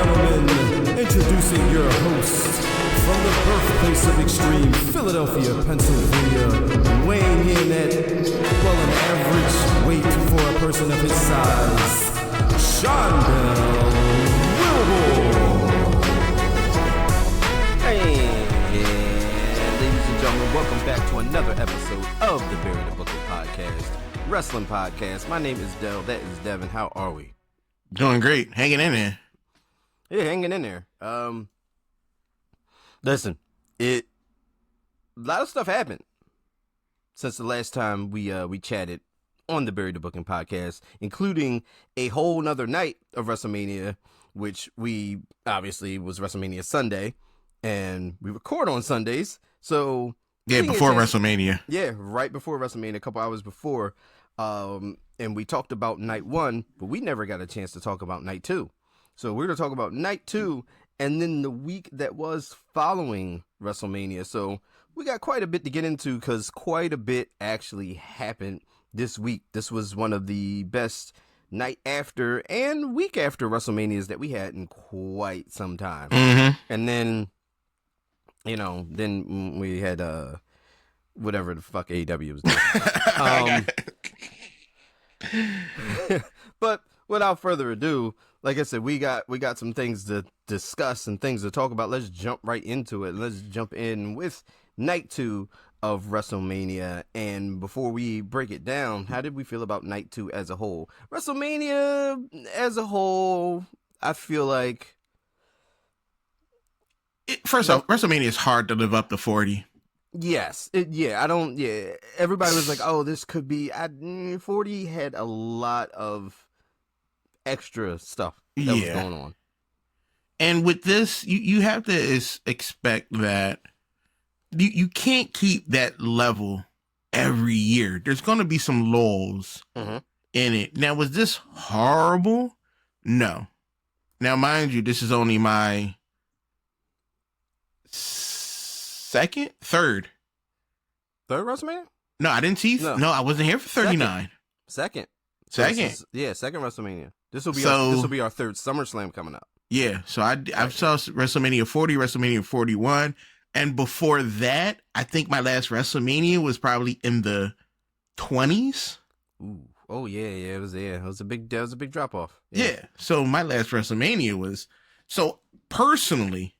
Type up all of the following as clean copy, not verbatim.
gentlemen, introducing your host from the birthplace of extreme, Philadelphia, Pennsylvania, weighing in at, well, an average weight for a person of his size, Sean Bell Wilbur. Hey, ladies and gentlemen, welcome back to another episode of the Bury the Booker podcast, wrestling podcast. My name is Dell, that is Devin. How are we? Doing great. Hanging in there. Yeah, hanging in there. Listen, a lot of stuff happened since the last time we chatted on the Bury the Booking podcast, including a whole nother night of WrestleMania, which we obviously was WrestleMania Sunday, and we record on Sundays, so yeah, before WrestleMania. Yeah, right before WrestleMania, a couple hours before, and we talked about night one, but we never got a chance to talk about night two. So we're going to talk about night two and then the week that was following WrestleMania. So we got quite a bit to get into because quite a bit actually happened this week. This was one of the best night after and week after WrestleManias that we had in quite some time. Mm-hmm. And then, you know, then we had whatever the fuck AEW was doing. But without further ado, like I said, we got some things to discuss and things to talk about. Let's jump right into it. Let's jump in with night two of WrestleMania. And before we break it down, how did we feel about night two as a whole? WrestleMania as a whole, I feel like... First off, WrestleMania is hard to live up to 40. Yes. Everybody was like, oh, this could be... 40 had a lot of extra stuff that was going on. And with this, you have to expect that you can't keep that level every year. There's going to be some lulls in it. Now, was this horrible? No. Now, mind you, this is only my third WrestleMania? No, I didn't see. No, I wasn't here for 39. Second. Second WrestleMania. This will be our third SummerSlam coming up. Yeah, so I saw WrestleMania 40, WrestleMania 41, and before that, I think my last WrestleMania was probably in the 20s. Ooh, oh yeah, it was a big drop off. Yeah, so my last WrestleMania was personally,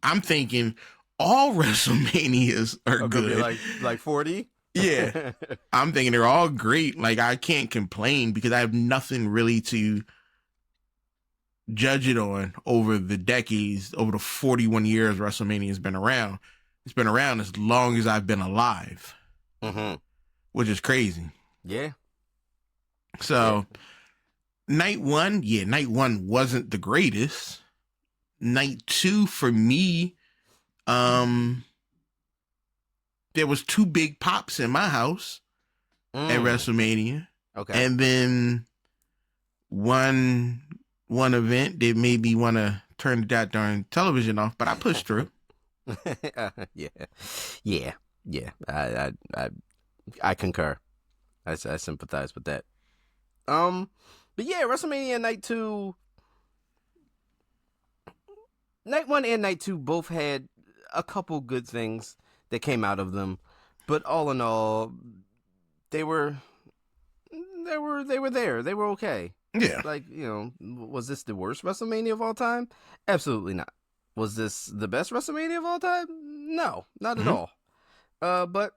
I'm thinking all WrestleManias are good. Like 40. Yeah, I'm thinking they're all great. Like, I can't complain because I have nothing really to judge it on over the decades, over the 41 years WrestleMania has been around. It's been around as long as I've been alive, which is crazy. Yeah. So, night one wasn't the greatest. Night two, for me, there was two big pops in my house at WrestleMania. Okay. And then one event that made me want to turn that darn television off, but I pushed through. Yeah. I concur. I sympathize with that. But yeah, WrestleMania night two, night one and night two both had a couple good things that came out of them, but all in all, they were there. They were okay. Yeah. Like, was this the worst WrestleMania of all time? Absolutely not. Was this the best WrestleMania of all time? No, not at all. But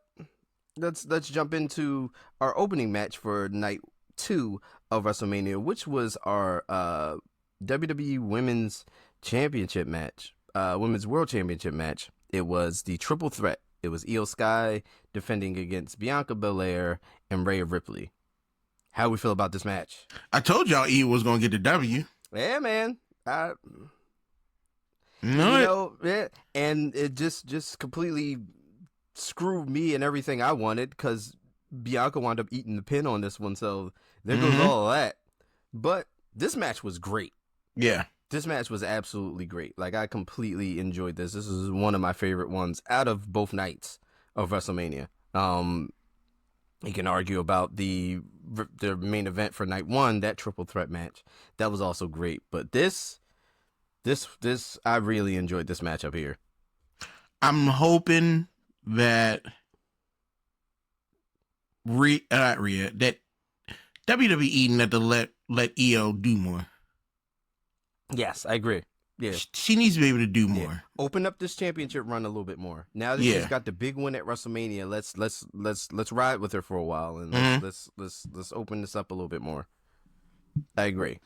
let's jump into our opening match for night two of WrestleMania, which was our WWE Women's Championship match, Women's World Championship match. It was the triple threat. It was Io Sky defending against Bianca Belair and Rhea Ripley. How we feel about this match? I told y'all Io was going to get the W. Yeah, man. And it just completely screwed me and everything I wanted because Bianca wound up eating the pin on this one. So there goes all of that. But this match was great. Yeah. This match was absolutely great. Like, I completely enjoyed this. This is one of my favorite ones out of both nights of WrestleMania. You can argue about the main event for night one, that triple threat match. That was also great. But this This I really enjoyed this matchup here. I'm hoping that that WWE need to let EO do more. Yes, I agree. Yeah, She needs to be able to do more. yeah. Open up this championship run a little bit more. Now that she's got the big win at WrestleMania, let's ride with her for a while and let's open this up a little bit more. I agree.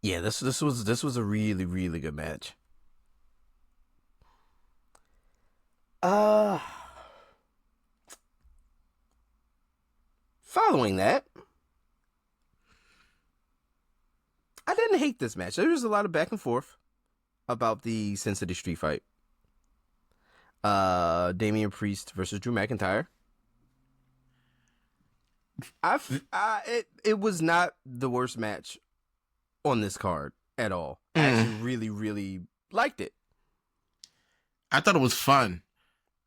Yeah, this was a really, really good match. Following that, I didn't hate this match. There was a lot of back and forth about the Sin City Street fight. Damian Priest versus Drew McIntyre. It was not the worst match on this card at all. I actually really, really liked it. I thought it was fun.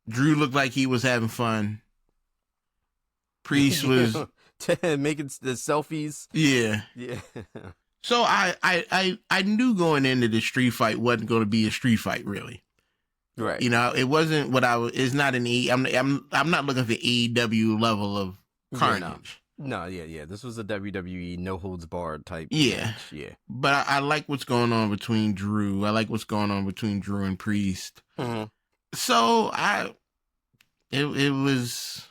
Drew looked like he was having fun. Priest was making the selfies. Yeah. So I knew going into the street fight wasn't going to be a street fight, really. Right. You know, it wasn't what I was. It's not an I'm not looking for AEW level of carnage. No, yeah. This was a WWE no holds barred type. Yeah, match. Yeah. But I like what's going on between Drew. I like what's going on between Drew and Priest. Mm-hmm. So it was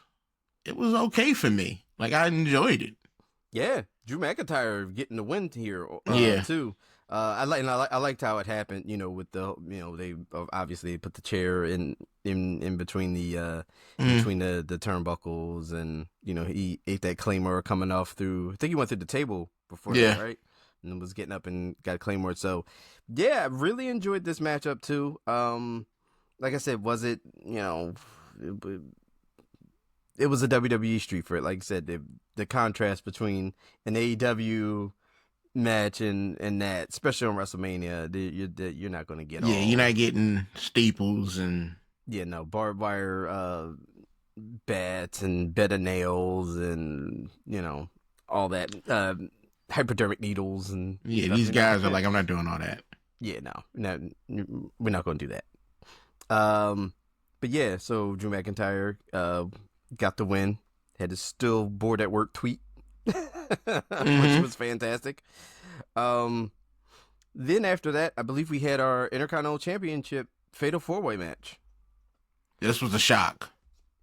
okay for me. Like, I enjoyed it. Yeah, Drew McIntyre getting the win here. Too. I liked how it happened. You know, with the they obviously put the chair in between the between the turnbuckles, and he ate that Claymore coming off through. I think he went through the table before that, right? And was getting up and got Claymore. So yeah, I really enjoyed this matchup too. Like I said, was it it was a WWE street for it. Like I said, the contrast between an AEW match and that, especially on WrestleMania, you're not going to get. Yeah, you're not getting staples and barbed wire bats and bed of nails and all that hypodermic needles and these guys are like, I'm not doing all that. Yeah, no, we're not going to do that. But yeah, so Drew McIntyre got the win. Had his still bored at work tweet, which was fantastic. Then after that, I believe we had our Intercontinental Championship Fatal 4-Way match. This was a shock.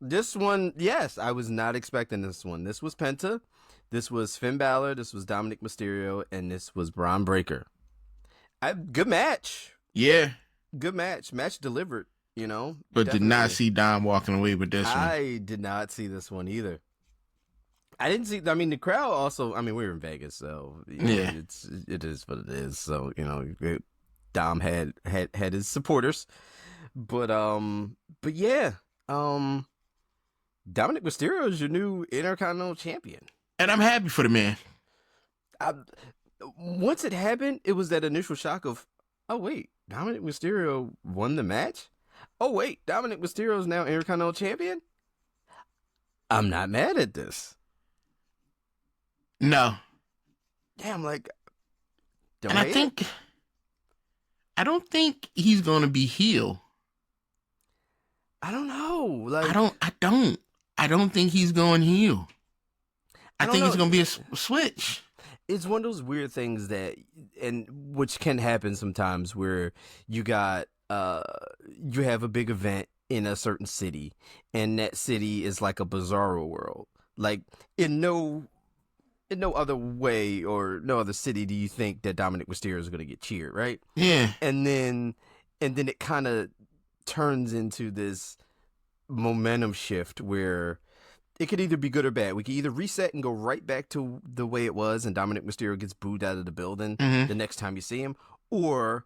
This one, yes, I was not expecting this one. This was Penta, this was Finn Balor, this was Dominic Mysterio, and this was Braun Breaker. Good match. Yeah. Good match. Match delivered, But definitely. Did not see Dom walking away with this one. I did not see this one either. I didn't see. I mean, the crowd also. I mean, we were in Vegas, so it is what it is. So Dom had his supporters, but yeah, Dominic Mysterio is your new Intercontinental Champion, and I'm happy for the man. Once it happened, it was that initial shock of, oh wait, Dominic Mysterio won the match. Oh wait, Dominic Mysterio is now Intercontinental Champion. I'm not mad at this. No. Damn, like, and I don't think he's gonna be heel. I don't know. Like, I don't think he's going heel. I think it's gonna be a switch. It's one of those weird things which can happen sometimes, where you got you have a big event in a certain city, and that city is like a bizarro world. Like, in no other way or no other city do you think that Dominic Mysterio is going to get cheered, right? Yeah. And then it kind of turns into this momentum shift where it could either be good or bad. We could either reset and go right back to the way it was, and Dominic Mysterio gets booed out of the building the next time you see him, or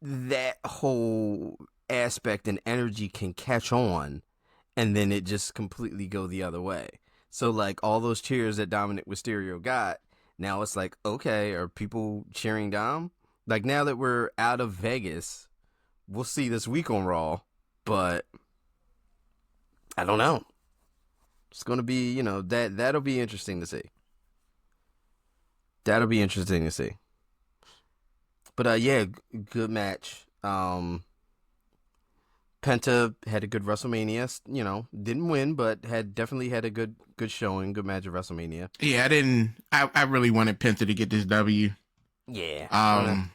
that whole aspect and energy can catch on, and then it just completely go the other way. So, like, all those cheers that Dominic Mysterio got, now it's like, okay, are people cheering Dom? Like, now that we're out of Vegas, we'll see this week on Raw, but I don't know. It's going to be, that'll be interesting to see. That'll be interesting to see. But yeah, good match. Penta had a good WrestleMania. You know, didn't win, but definitely had a good showing, good match at WrestleMania. Yeah, I really wanted Penta to get this W. Yeah. I'm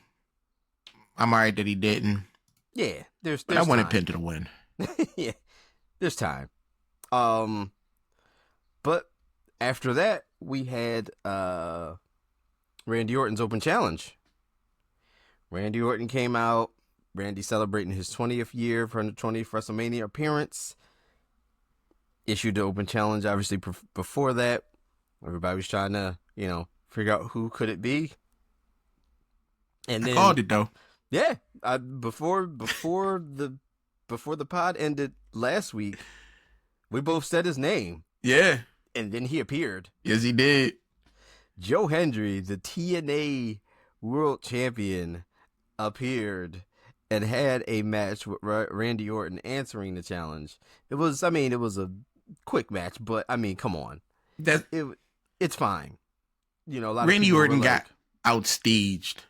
alright that he didn't. Yeah, there's But I wanted time. Penta to win. Yeah, there's time. But after that, we had Randy Orton's Open Challenge. Randy Orton came out. Randy celebrating his 20th year for the 20th WrestleMania appearance. Issued the Open Challenge. Obviously, before that, everybody was trying to, figure out who could it be. And then I called it though. Yeah, before the pod ended last week, we both said his name. Yeah. And then he appeared. Yes, he did. Joe Hendry, the TNA World Champion, appeared and had a match with Randy Orton answering the challenge. It was a quick match, but come on. It's fine. A lot of Randy Orton got like, outstaged.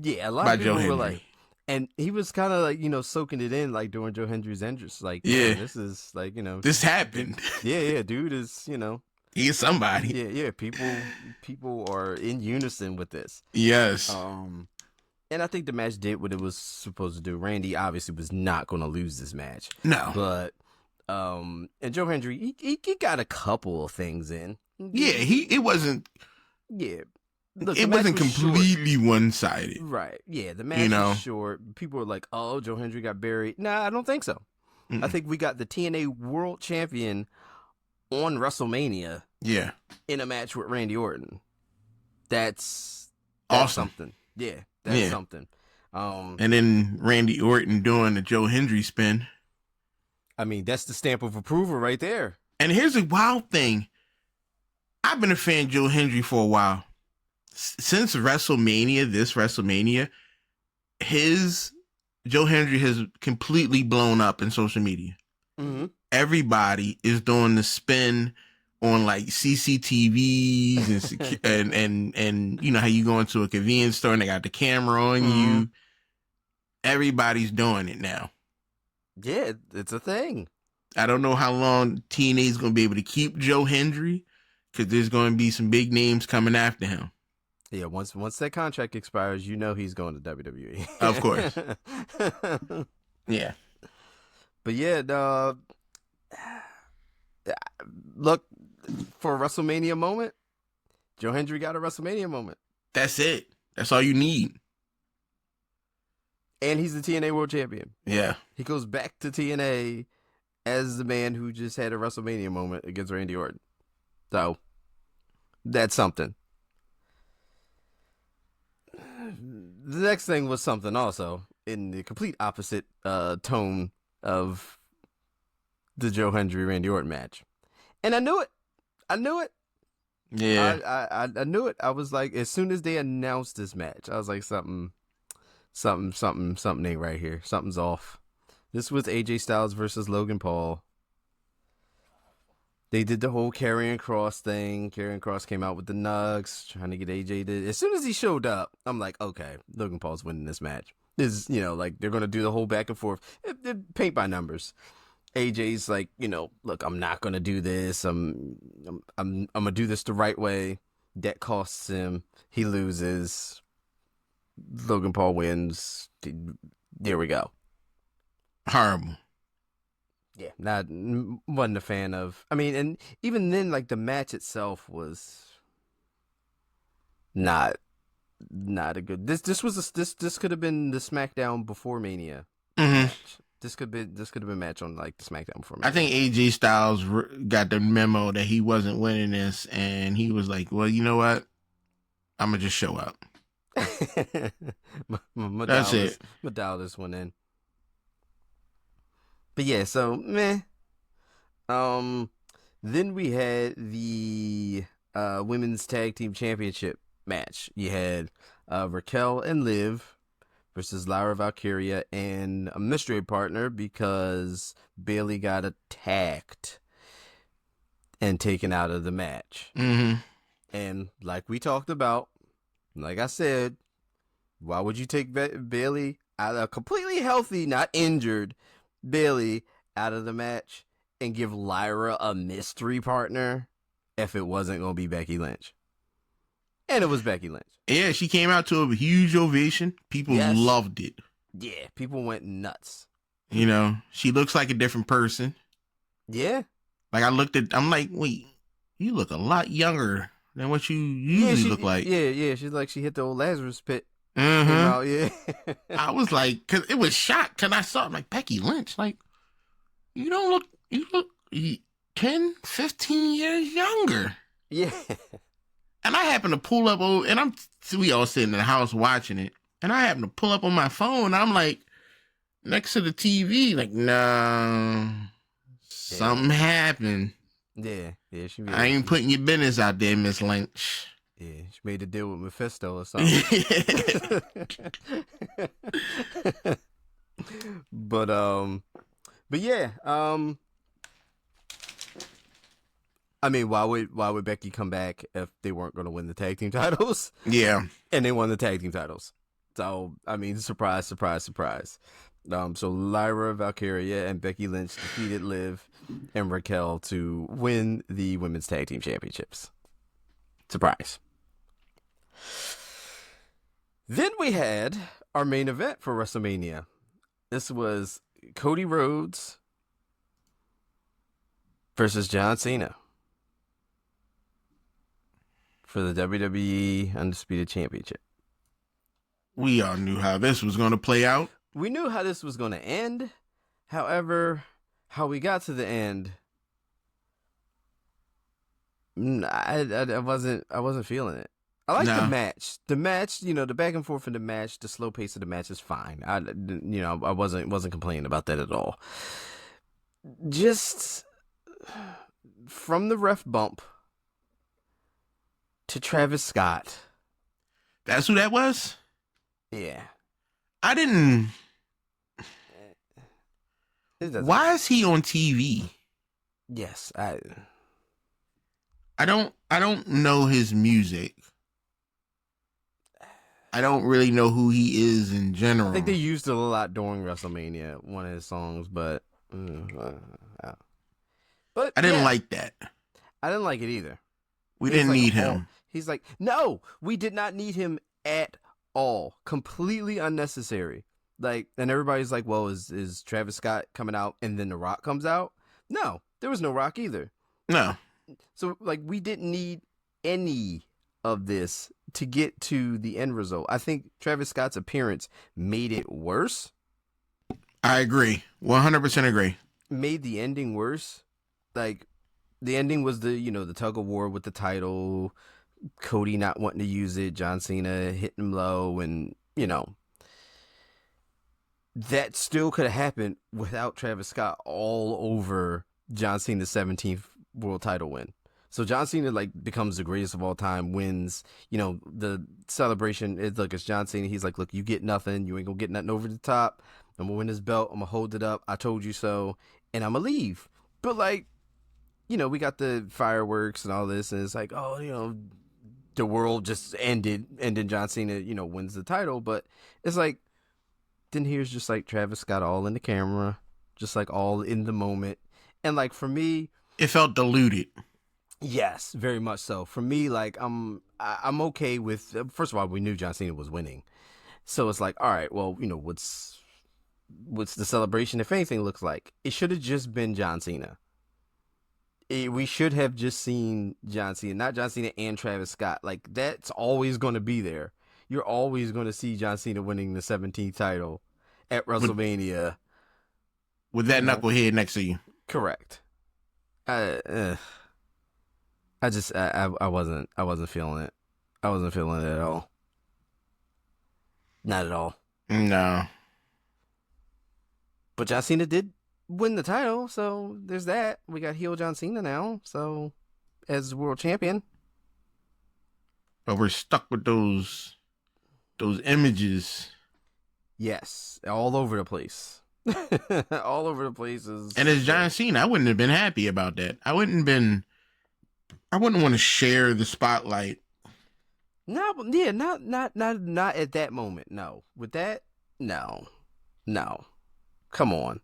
Yeah, a lot of people were like, and he was kind of like, soaking it in, like during Joe Hendry's entrance. Like, yeah, this is like, this happened. Yeah, dude is, he's somebody. Yeah, people are in unison with this. Yes. And I think the match did what it was supposed to do. Randy obviously was not going to lose this match. No. But, and Joe Hendry, he got a couple of things in. Yeah, it wasn't. Yeah. Look, it wasn't completely one-sided. Right. Yeah, the match was short. People were like, oh, Joe Hendry got buried. Nah, I don't think so. Mm-mm. I think we got the TNA World Champion on WrestleMania. Yeah. In a match with Randy Orton. That's awesome. Something. Yeah, that's something. And then Randy Orton doing the Joe Hendry spin. That's the stamp of approval right there. And here's a wild thing. I've been a fan of Joe Hendry for a while. Since WrestleMania, this WrestleMania, Joe Hendry has completely blown up in social media. Mm-hmm. Everybody is doing the spin on like CCTVs and how you go into a convenience store and they got the camera on you. Everybody's doing it now. Yeah, it's a thing. I don't know how long TNA is going to be able to keep Joe Hendry because there's going to be some big names coming after him. Yeah, once that contract expires, he's going to WWE. Of course. Yeah. But yeah, look, for a WrestleMania moment, Joe Hendry got a WrestleMania moment. That's it. That's all you need. And he's the TNA World Champion. Yeah. He goes back to TNA as the man who just had a WrestleMania moment against Randy Orton. So, that's something. The next thing was something also in the complete opposite tone of the Joe Hendry Randy Orton match, and I knew it. Yeah, I knew it. I was like, as soon as they announced this match, I was like, something ain't right here. Something's off. This was AJ Styles versus Logan Paul. They did the whole Karrion Kross thing. Karrion Kross came out with the nugs, trying to get AJ to... As soon as he showed up, I'm like, okay, Logan Paul's winning this match. This is, like, they're going to do the whole back and forth. Paint by numbers. AJ's like, look, I'm not going to do this. I'm going to do this the right way. That costs him. He loses. Logan Paul wins. There we go. Horrible. Yeah, wasn't a fan of. And even then, like the match itself was not a good. This could have been the SmackDown before Mania. Mm-hmm. Match. This could have been a match on like the SmackDown before Mania. I think AJ Styles got the memo that he wasn't winning this, and he was like, "Well, you know what? I'm gonna just show up." That's it. Dial this one in. But yeah, so meh. Then we had the women's tag team championship match. You had Raquel and Liv versus Lyra Valkyria and a mystery partner because Bayley got attacked and taken out of the match. Mm-hmm. And like we talked about, like I said, Why would you take Bailey out of completely healthy, not injured Bailey out of the match and give Lyra a mystery partner if it wasn't going to be Becky Lynch? And it was Becky Lynch. Yeah, she came out to a huge ovation. People loved it. Yeah, people went nuts. You know, she looks like a different person. Yeah. Like I'm like, wait, you look a lot younger than what you usually look like. Yeah. She's like, she hit the old Lazarus pit. Mm-hmm. Yeah. I was like, cause it was shocked. Cause I saw it, like, Becky Lynch, like, you look 10, 15 years younger. Yeah. And I happened to pull up, and we all sitting in the house watching it. And I happened to pull up on my phone. I'm like, next to the TV, like, nah, something happened. Yeah. I ain't putting your business out there, Miss Lynch. Yeah, she made a deal with Mephisto or something. But yeah. I mean, why would Becky come back if they weren't going to win the tag team titles? Yeah, and they won the tag team titles. So I mean, surprise. So Lyra Valkyria and Becky Lynch defeated Liv and Raquel to win the women's tag team championships. Surprise. Then we had our main event for WrestleMania. This was Cody Rhodes versus John Cena for the WWE Undisputed Championship. We all knew how this was going to play out. We knew how this was going to end. However, how we got to the end, I wasn't feeling it. I like the match. The match, the back and forth in the match, the slow pace of the match is fine. I wasn't complaining about that at all. Just from the ref bump to Travis Scott. That's who that was? Yeah. I didn't. Why is he on TV? Yes, I don't know his music. I don't really know who he is in general. I think they used it a lot during WrestleMania, one of his songs, but I didn't like that. I didn't like it either. We didn't need him. He's like, no, we did not need him at all. Completely unnecessary. Like, and everybody's like, well, is Travis Scott coming out and then The Rock comes out? No, there was no Rock either. No. So, like, we didn't need any of this to get to the end result. I think Travis Scott's appearance made it worse. I agree. 100% agree. Made the ending worse. Like, the ending was the tug of war with the title, Cody not wanting to use it, John Cena hitting him low, and, that still could have happened without Travis Scott all over John Cena's 17th world title win. So John Cena becomes the greatest of all time, wins, the celebration. It's John Cena. He's like, look, you get nothing. You ain't gonna get nothing over the top. I'm gonna win this belt. I'm gonna hold it up. I told you so. And I'm gonna leave. But we got the fireworks and all this. And it's like, oh, the world just ended. And then John Cena, wins the title. But it's like, then here's just Travis Scott all in the camera, just all in the moment. And for me, it felt diluted. Yes, very much so. For me, I'm okay with. First of all, we knew John Cena was winning, so it's all right. Well, what's the celebration? If anything, looks like it should have just been John Cena. We should have just seen John Cena, not John Cena and Travis Scott. That's always going to be there. You're always going to see John Cena winning the 17th title at WrestleMania with that knucklehead next to you. Correct. I wasn't feeling it. I wasn't feeling it at all. Not at all. No. But John Cena did win the title, so there's that. We got heel John Cena now, so as world champion. But we're stuck with those images. Yes, all over the place. All over the places. And as John Cena, I wouldn't have been happy about that. I wouldn't want to share the spotlight No, yeah, not at that moment. No, with that, no. Come on.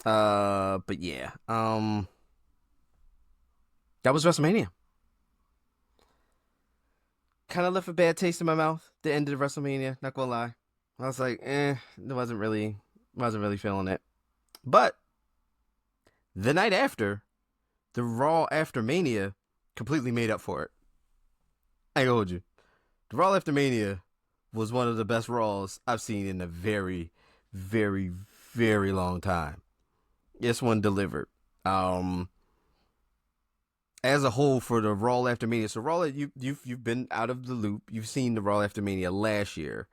But yeah, that was WrestleMania. Kind of left a bad taste in my mouth. The end of WrestleMania, not gonna lie. I was like, wasn't really feeling it. But the night after, the Raw after Mania completely made up for it. I ain't gonna hold you. The Raw after Mania was one of the best Raws I've seen in a very, very, very long time. This one delivered. As a whole for the Raw after Mania. So Raw, you've been out of the loop. You've seen the Raw after Mania last year.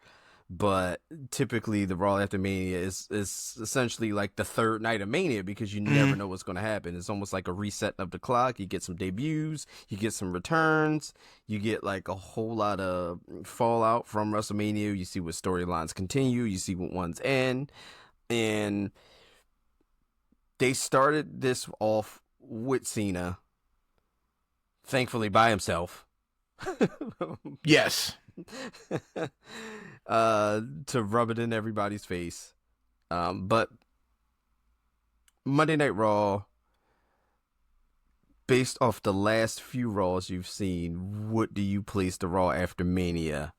But typically the Raw after Mania is essentially like the third night of Mania because you never know what's going to happen. It's almost like a reset of the clock. You get some debuts, you get some returns, you get like a whole lot of fallout from WrestleMania. You see what storylines continue, you see what ones end. And they started this off with Cena, thankfully by himself. Yes. To rub it in everybody's face. But Monday Night Raw, based off the last few Raws you've seen, what do you place the Raw after Mania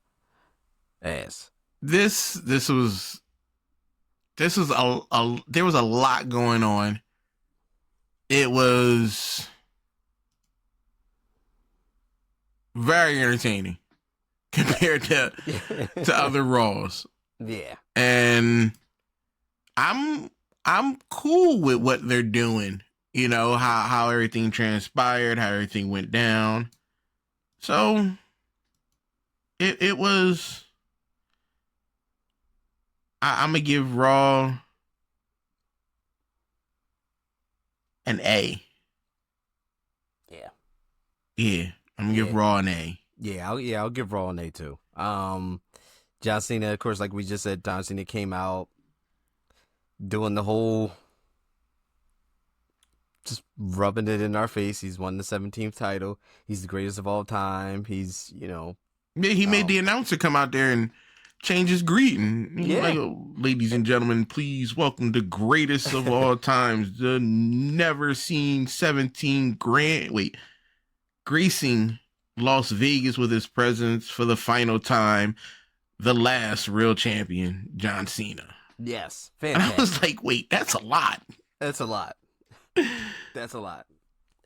as? This was there was a lot going on. It was very entertaining compared to other Raws. Yeah. And I'm cool with what they're doing. You know, how everything transpired, how everything went down. So it was I'm gonna give Raw an A. Yeah. Yeah. I'm gonna give Raw an A. Yeah, I'll give Raw an A too. John Cena, of course, like we just said, John Cena came out doing the whole just rubbing it in our face. He's won the 17th title. He's the greatest of all time. He's, Yeah, he made the announcer come out there and change his greeting. Yeah. Like, ladies and gentlemen, please welcome the greatest of all times, the never seen 17 gracing Las Vegas with his presence for the final time, the last real champion, John Cena. Yes, fantastic. And I was like, wait, that's a lot. That's a lot. That's a lot.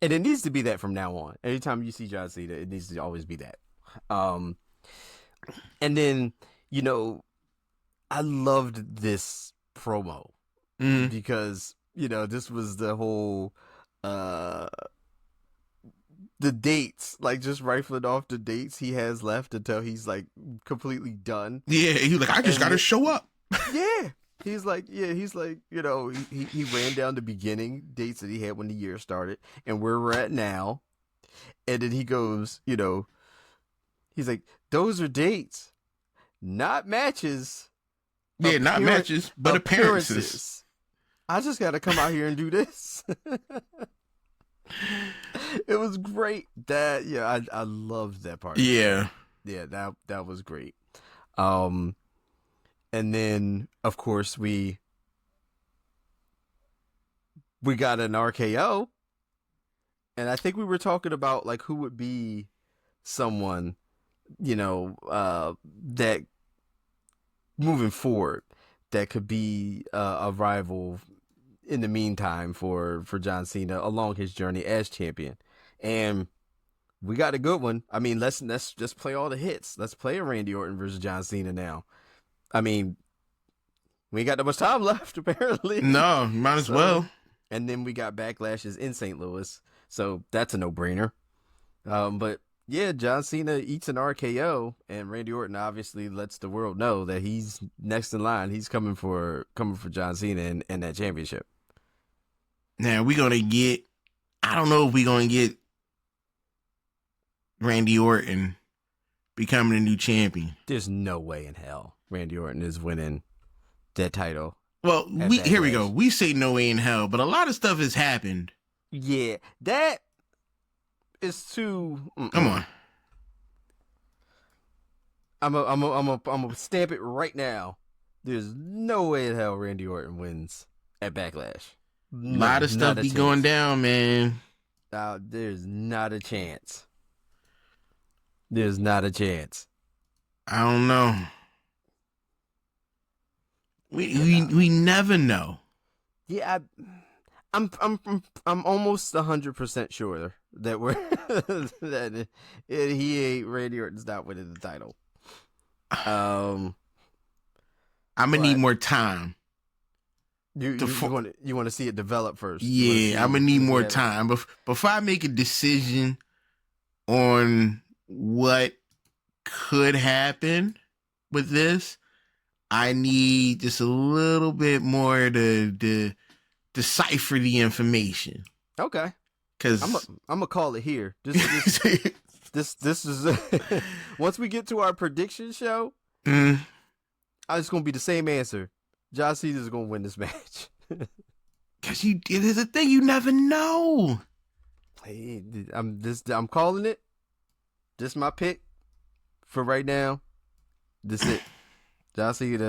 And it needs to be that from now on. Anytime you see John Cena, it needs to always be that. And then, I loved this promo because, this was the whole, the dates, like just rifling off the dates he has left until he's like completely done. Yeah, he's like, I just got to show up. Yeah. He's like, he ran down the beginning dates that he had when the year started and where we're at now. And then he goes, he's like, those are dates, not matches. Yeah, not matches, but appearances. I just got to come out here and do this. It was great. I loved that part. Yeah. Yeah, that was great. And then of course we got an RKO. And I think we were talking about like who would be someone, that moving forward that could be a rival in the meantime for John Cena along his journey as champion. And we got a good one. I mean, let's just play all the hits. Let's play a Randy Orton versus John Cena now. I mean, we ain't got that much time left, apparently. No, might as well. And then we got Backlashes in St. Louis. So that's a no-brainer. But yeah, John Cena eats an RKO, and Randy Orton obviously lets the world know that he's next in line. He's coming for John Cena and that championship. Now we're gonna get. I don't know if we're gonna get Randy Orton becoming a new champion. There's no way in hell Randy Orton is winning that title. Well, here we go. We say no way in hell, but a lot of stuff has happened. Yeah, that is too. Come on. I'm gonna stamp it right now. There's no way in hell Randy Orton wins at Backlash. A lot of stuff be going down, man. There's not a chance. There's not a chance. I don't know. We never know. Yeah, I'm almost 100% sure that Randy Orton's not winning the title. I'm gonna need more time. You want to see it develop first. Yeah, I'm gonna need more time before I make a decision on what could happen with this. I need just a little bit more to decipher the information. Okay. Because I'm gonna call it here. This is once we get to our prediction show. It's gonna be the same answer. John Cena is gonna win this match. Because it is a thing you never know. Hey, I'm calling it. This is my pick for right now. This is it. John Cena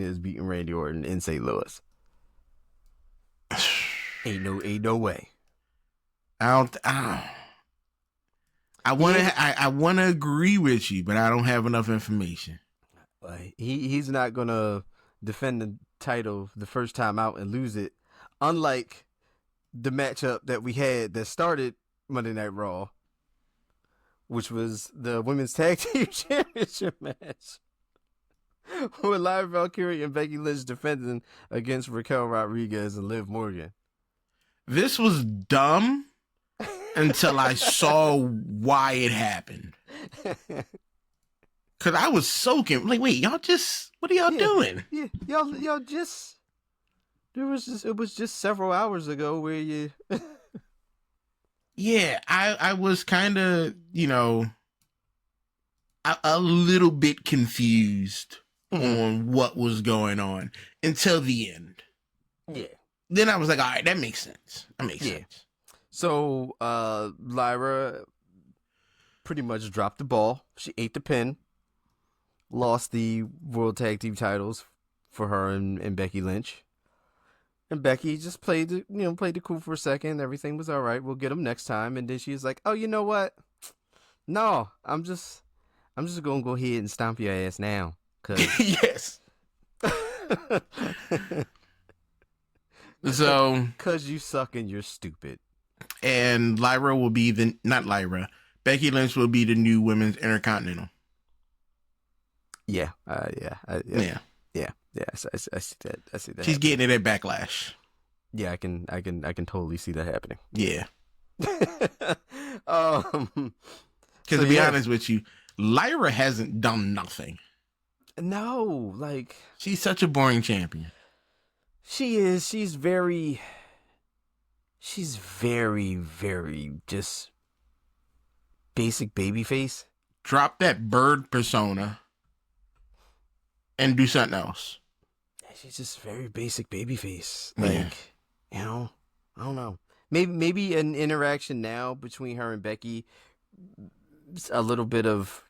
is beating Randy Orton in St. Louis. Ain't no way. I want to agree with you, but I don't have enough information. He's not gonna defend the title the first time out and lose it, unlike the matchup that we had that started Monday Night Raw, which was the Women's Tag Team Championship match. With Lyra Valkyrie and Becky Lynch defending against Raquel Rodriguez and Liv Morgan. This was dumb until I saw why it happened. Cause I was soaking. Like, wait, what are y'all doing? Yeah, y'all just. It was just several hours ago where you. Yeah, I was kind of, a little bit confused on what was going on until the end. Yeah. Then I was like, all right, that makes sense. Sense. So, Lyra pretty much dropped the ball. She ate the pin. Lost the World Tag Team titles for her and Becky Lynch. And Becky just played it cool for a second. Everything was all right. We'll get them next time. And then she was like, oh, you know what? No, I'm just going to go ahead and stomp your ass now. Yes. So, because you suck and you're stupid. And Becky Lynch will be the new Women's Intercontinental. Yeah. Yeah. I see that. She's getting it at Backlash. Yeah, I can totally see that happening. Yeah. Because to be honest with you, Lyra hasn't done nothing. No, she's such a boring champion. She is. She's very, very just basic babyface. Drop that bird persona and do something else. She's just very basic babyface. Yeah. I don't know. Maybe an interaction now between her and Becky, a little bit of,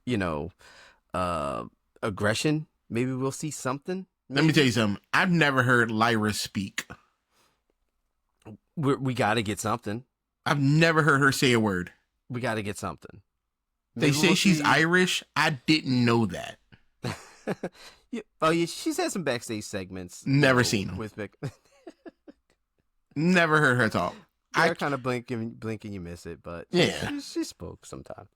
aggression. Maybe we'll see something. Let me tell you something. I've never heard Lyra speak. We got to get something. I've never heard her say a word. We got to get something. They say she's Irish. I didn't know that. Yeah, she's had some backstage segments. Never seen them. With Vic. Never heard her talk. I kind of blink and you miss it, but yeah, she spoke sometime.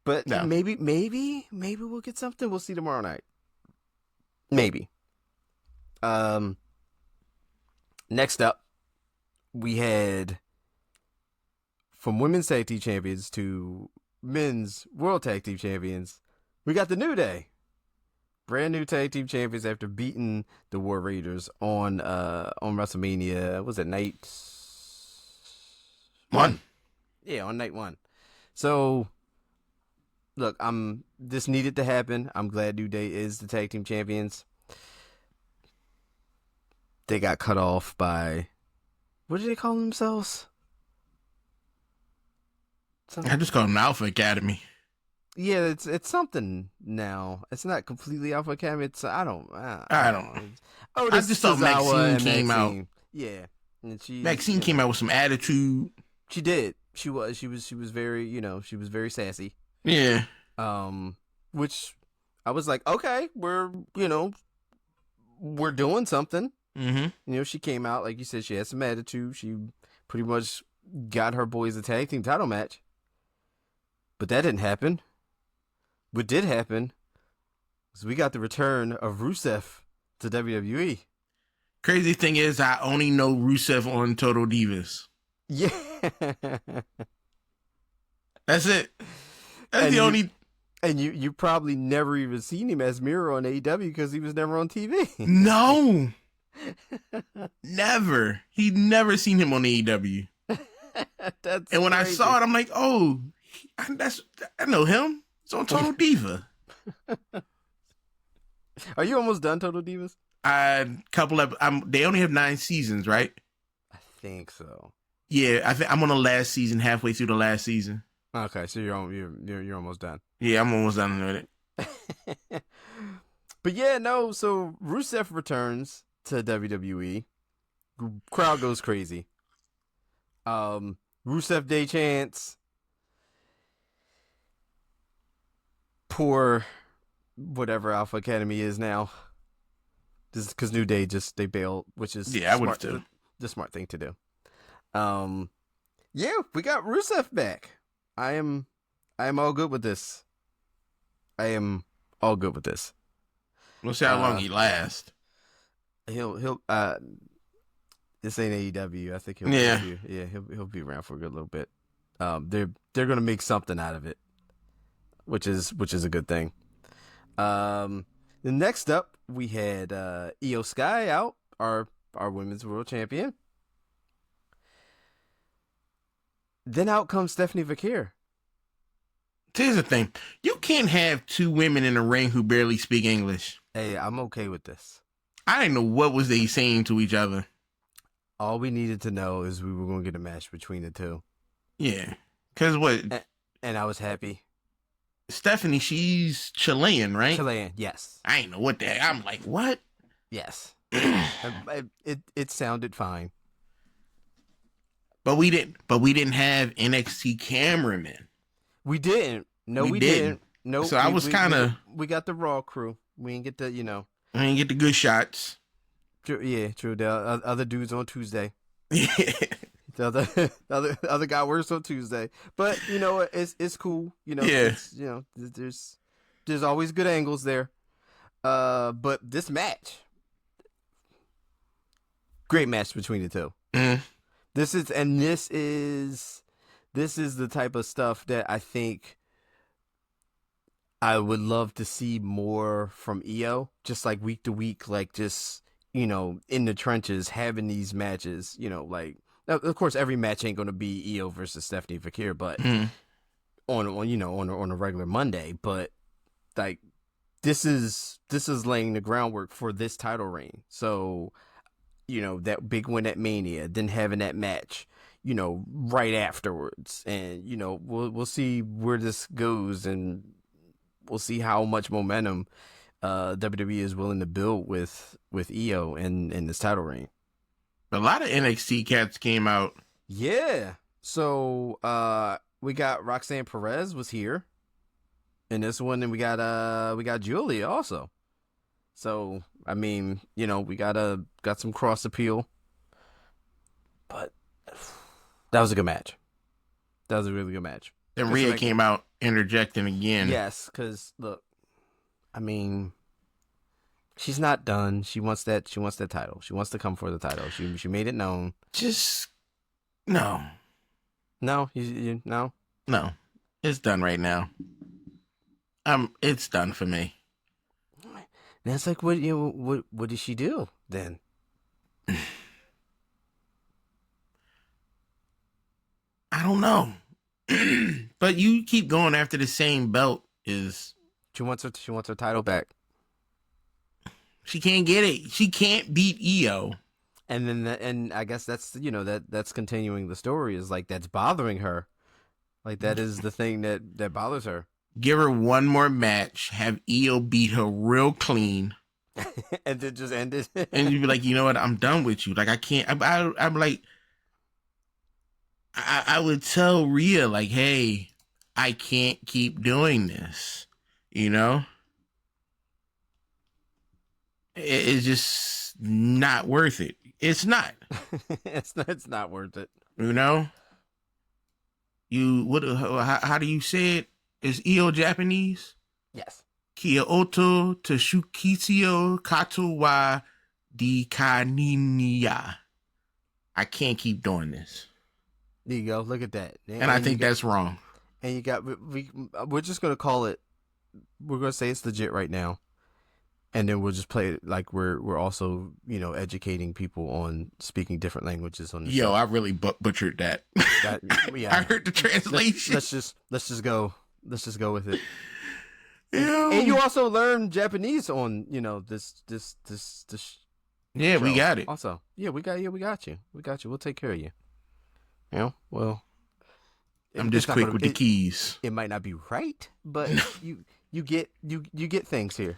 But no. maybe we'll get something. We'll see tomorrow night. Maybe. Next up, we had from Women's Tag Team Champions to Men's World Tag Team Champions. We got the New Day. Brand new Tag Team Champions after beating the War Raiders on WrestleMania. Was it night 1? Yeah, on night 1. So, look, this needed to happen. I'm glad New Day is the Tag Team Champions. They got cut off by, what do they call themselves? I just call them Alpha Academy. Yeah, it's something now. It's not completely Alpha Academy. It's I I don't don't know. know. Oh, I this just thought Tozawa Maxine and came out. Maxine. Yeah, and she, Maxine came out with some attitude. she did. She was very, she was very sassy. Yeah. Um, which I was like, okay, we're doing something. Mm-hmm. She came out like you said. She had some attitude. She pretty much got her boys a tag team title match, but that didn't happen. What did happen was we got the return of Rusev to WWE. Crazy thing is, I only know Rusev on Total Divas. Yeah. That's it. That's And the only. And you probably never even seen him as Miro on AEW because he was never on TV. No. Never. He'd never seen him on AEW. And when crazy. I saw it, I'm like, oh, I know him. It's on Total Diva. Are you almost done, Total Divas? They only have 9 seasons, right? I think so. Yeah, I'm on the last season, halfway through the last season. Okay, so you're almost done. Yeah, I'm almost done with it. But yeah, no. So Rusev returns to WWE. Crowd goes crazy. Rusev Day chants. Poor whatever Alpha Academy is now. Just because New Day they bailed, which is I would too. The smart thing to do. Yeah, we got Rusev back. I am all good with this. I am all good with this. We'll see how long he lasts. He'll this ain't AEW. I think he'll be around for a good little bit. They're gonna make something out of it, which is a good thing. The next up we had Io Sky out, our women's world champion. Then out comes Stephanie Vakir. Here's the thing. You can't have 2 women in the ring who barely speak English. Hey, I'm okay with this. I didn't know what was they saying to each other. All we needed to know is we were going to get a match between the two. Yeah. Because what? And I was happy. Stephanie, she's Chilean, right? Chilean, yes. I ain't know what the heck. I'm like, what? Yes. It sounded fine. But we didn't have NXT cameramen. We didn't. No, we didn't. No. So I was kind of. We got the Raw crew. We didn't get the, I didn't get the good shots. True, yeah, true. The other dudes on Tuesday. Yeah. The other guy works on Tuesday. But it's cool. Yeah. There's always good angles there. But this match, great match between the two. Mm-hmm. This is the type of stuff that I think I would love to see more from Io, just like week to week, like just, in the trenches, having these matches, like, of course, every match ain't going to be Io versus Stephanie Vakir, but on a regular Monday, but like, this is laying the groundwork for this title reign. So, that big win at Mania, then having that match, right afterwards. And, we'll see where this goes, and we'll see how much momentum WWE is willing to build with Io in this title reign. A lot of NXT cats came out. Yeah. So we got Roxanne Perez was here in this one, and we got Julia also. So I mean, we got some cross appeal, but that was a good match. That was a really good match. Then Rhea came out interjecting again. Yes, because look, I mean, she's not done. She wants that title. She wants to come for the title. She made it known. Just no. No, no. No, it's done right now. It's done for me. And it's like, what did she do then? I don't know. But you keep going after the same belt. She wants her title back. She can't get it. She can't beat Io. And then and I guess that's that's continuing the story, is like that's bothering her. Like that is the thing that bothers her. give her one more match, have Io beat her real clean, and then just end it. and you'd be like, you know what? I'm done with you. Like, I can't. I'm like, I would tell Rhea, like, hey, I can't keep doing this. You know, it's just not worth it. It's not. It's not worth it. You know. How do you say it? Is Io Japanese? Yes. Kyoto Teshukitsuyo Kato wa Dikaniya. I can't keep doing this. There you go. Look at that. And I think that's wrong. And you got we're just gonna call it. We're gonna say it's legit right now, and then we'll just play it like we're also educating people on speaking different languages on the show. I really butchered that. Yeah. I heard the translation. Let's just go with it. Yeah. And you also learned Japanese on this. Yeah, show. we got it. Also, we got you. We'll take care of you. Well, I'm just quick with the keys. It might not be right, but you get things here.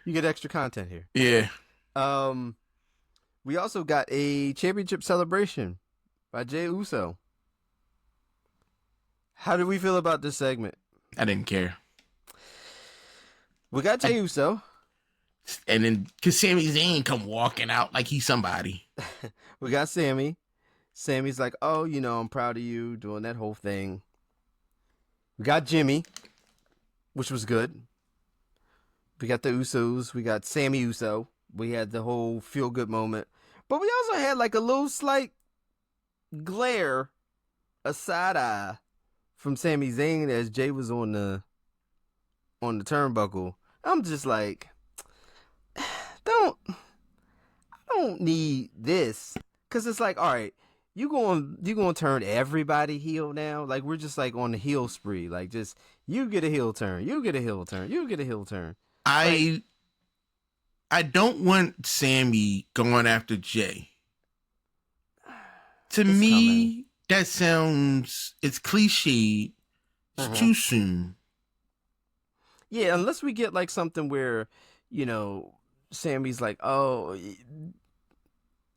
You get extra content here. Yeah. We also got a championship celebration by Jey Uso. How do we feel about this segment? I didn't care. We got Jey Uso. And then, because Sami Zayn come walking out like he's somebody. We got Sammy. Sammy's like, oh, I'm proud of you doing that whole thing. We got Jimmy, which was good. We got the Usos. We got Sammy Uso. We had the whole feel-good moment. But we also had like a little slight glare, a side eye from Sami Zayn as Jey was on the turnbuckle. I'm just like, I don't need this, because it's like, all right, you going to turn everybody heel now? Like, we're just like on the heel spree. Like, just you get a heel turn, you get a heel turn, you get a heel turn. I don't want Sammy going after Jey. To me, that sounds, it's cliche. It's too soon. Yeah, unless we get like something where, Sammy's like, oh,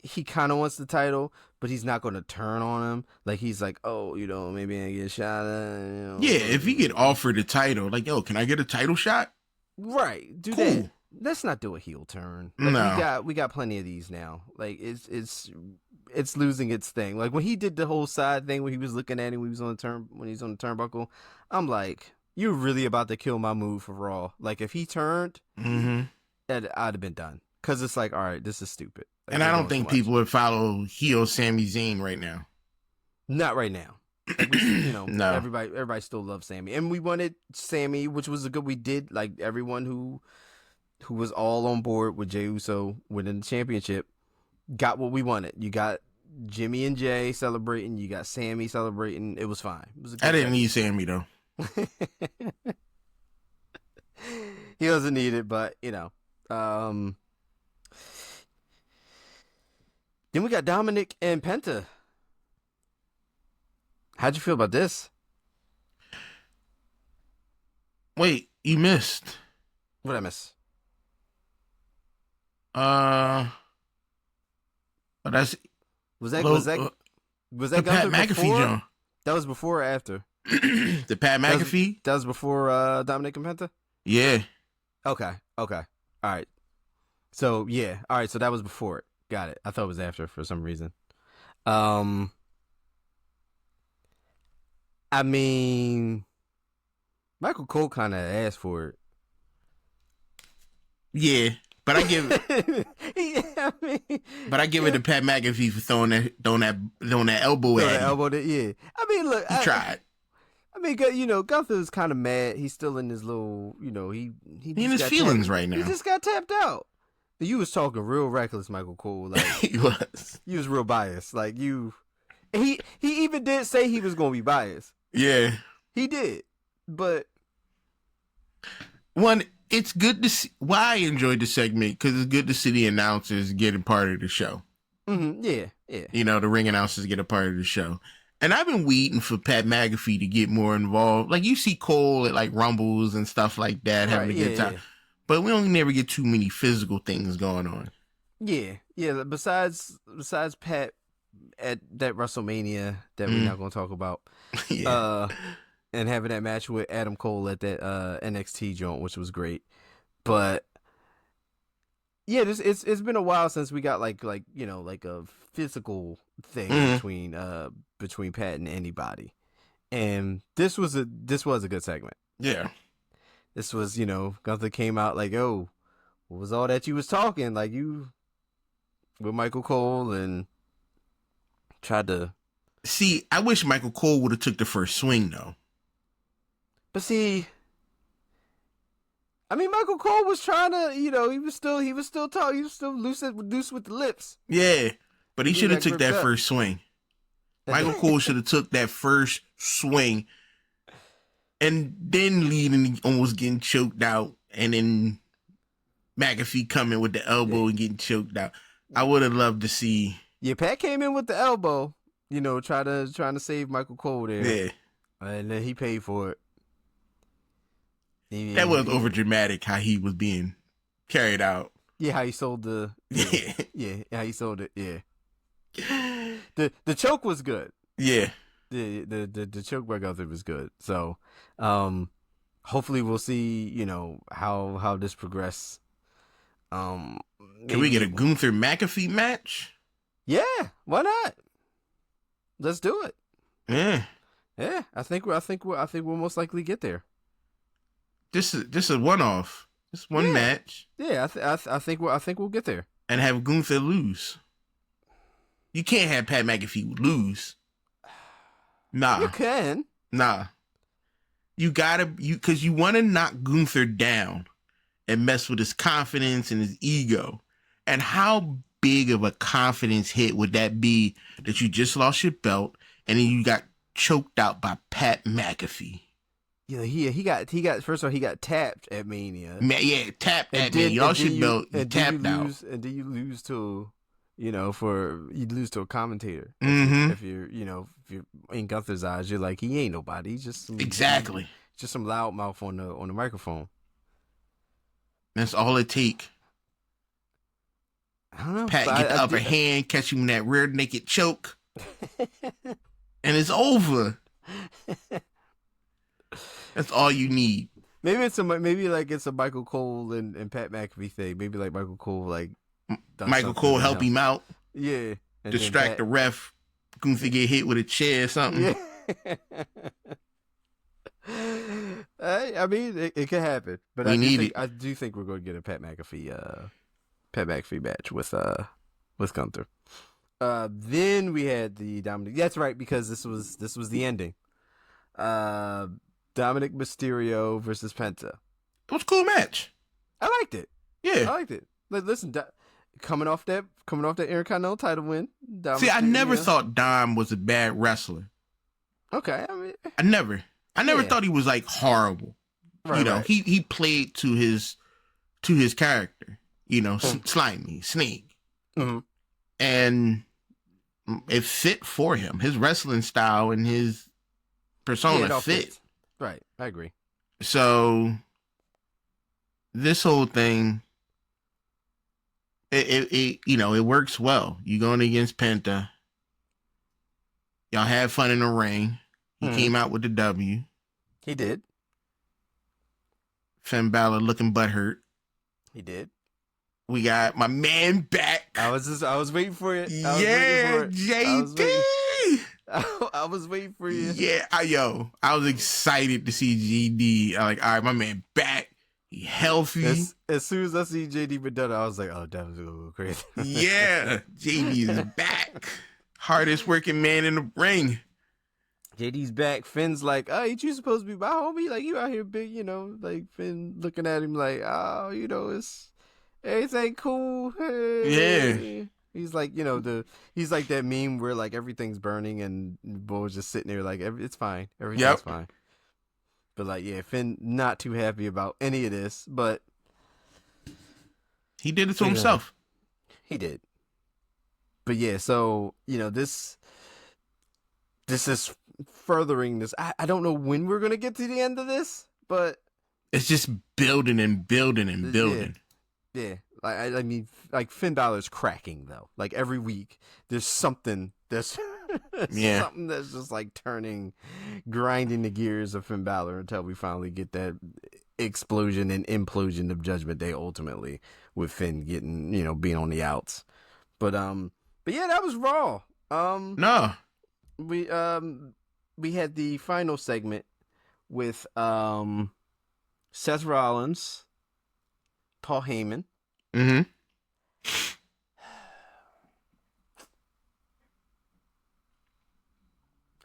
he kind of wants the title, but he's not going to turn on him. Like, he's like, oh, maybe I get a shot at, Yeah, if he get offered a title, like, yo, can I get a title shot? Right. Do cool. that. Let's not do a heel turn. Like, no. We got plenty of these now. Like, it's losing its thing. Like, when he did the whole side thing when he was looking at him when he was on the turnbuckle, I'm like, you're really about to kill my move for Raw. Like, if he turned, I'd have been done. Because it's like, all right, this is stupid. Like, and I don't think people would follow heel Sami Zayn right now. Not right now. Like, no. Everybody still loves Sammy, and we wanted Sammy, which was we did. Like, everyone who was all on board with Jey Uso winning the championship got what we wanted. You got Jimmy and Jay celebrating. You got Sammy celebrating. It was fine. It was I didn't need Sammy though. He doesn't need it, but Then we got Dominic and Penta. How'd you feel about this? Wait, you missed. What did I miss? Was that the Pat McAfee John? That was before or after? The Pat McAfee? That was before Dominic and Penta? Yeah. Okay. All right. So, yeah. All right, so that was before it. Got it. I thought it was after for some reason. I mean, Michael Cole kind of asked for it. Yeah, but I give it. But I give it to Pat McAfee for throwing that elbow at him. Yeah. I mean, look, he tried. I mean, Gunther's kind of mad. He's still in his little, he in his feelings right now. He just got tapped out. You was talking real reckless, Michael Cole. Like, he was. You was real biased. Like, you. He even did say he was gonna be biased. Yeah, he did. But it's good to see. Why I enjoyed the segment, because it's good to see the announcers getting part of the show. Mm-hmm. Yeah. The ring announcers get a part of the show. And I've been waiting for Pat McAfee to get more involved. Like, you see Cole at, like, Rumbles and stuff like that, having a good time. Yeah. But we only never get too many physical things going on. Yeah. Besides Pat at that WrestleMania that we're not going to talk about. And having that match with Adam Cole at that NXT joint, which was great. But yeah, it's been a while since we got like a physical thing between Pat and anybody. And this was a good segment. Yeah. This was, Gunther came out like, "Oh, what was all that you was talking? Like, you with Michael Cole," and tried to... See, I wish Michael Cole would have took the first swing, though. But see, I mean, Michael Cole was trying to, he was still talking, he was still loose with the lips. Yeah, but he should have took that first swing. Michael Cole should have took that first swing, and then leading, almost getting choked out, and then McAfee coming with the elbow and getting choked out. I would have loved to see. Yeah, Pat came in with the elbow, trying to save Michael Cole there. Yeah, and then he paid for it. That was over dramatic how he was being carried out. Yeah, how he sold the how he sold it. Yeah, the choke was good. Yeah, the choke by Gunther was good. So, hopefully we'll see how this progress. Can we get a Gunther McAfee match? Yeah, why not? Let's do it. Yeah. I think we'll most likely get there. Just a one-off. Just one match. Yeah, I think we'll get there. And have Gunther lose. You can't have Pat McAfee lose. Nah. You can. Nah. You gotta, because you want to knock Gunther down and mess with his confidence and his ego. And how big of a confidence hit would that be that you just lost your belt and then you got choked out by Pat McAfee? Yeah, he got first of all, he got tapped at Mania. Yeah, tapped at Mania. You lost your belt, you tapped out. And then you lose to, you lose to a commentator. Mm-hmm. If you're in Gunther's eyes, you're like, he ain't nobody. He's just exactly just some loudmouth on the microphone. That's all it take. I don't know. Pat get the upper hand, catch him in that rear naked choke, and it's over. That's all you need. Maybe it's a Michael Cole and Pat McAfee thing. Maybe like Michael Cole Michael Cole help him out. Yeah. Distract the ref. Gunther get hit with a chair or something. Yeah. I mean, it could happen, but I do think we're going to get a Pat McAfee match with Gunther. Then we had the Dominic. That's right, because this was the ending. Dominic Mysterio versus Penta. It was a cool match. I liked it. Yeah, I liked it. Listen, coming off that Intercontinental title win. See, I never thought Dom was a bad wrestler. Okay, I mean, I never thought he was like horrible. Right, he played to his character. Slimy, snake, and it fit for him. His wrestling style and his persona fit. Right, I agree. So this whole thing, it works well. You going against Penta. Y'all had fun in the ring. He came out with the W. He did. Finn Balor looking butthurt. He did. We got my man back. I was waiting for it. JD. I was waiting for you. Yeah, I was excited to see JD. I'm like, all right, my man back. He healthy. As soon as I see JD McDonough, I was like, oh, that was a little crazy. Yeah, JD is back. Hardest working man in the ring. JD's back. Finn's like, oh, ain't you supposed to be my homie? Like, you out here big, like Finn looking at him like, oh, it's everything cool. Hey. Yeah. He's like, he's like that meme where like everything's burning and Bo's just sitting there like, it's fine. Everything's fine. But like, yeah, Finn not too happy about any of this, but he did it to himself. He did. But yeah, so, this, this is furthering this. I don't know when we're gonna get to the end of this, but it's just building and building and building. Yeah. I mean, like Finn Balor's cracking though. Like every week, there's something that's something that's just like grinding the gears of Finn Balor until we finally get that explosion and implosion of Judgment Day ultimately, with Finn getting, being on the outs. But yeah, that was Raw. No. We had the final segment with Seth Rollins, Paul Heyman. Mm-hmm.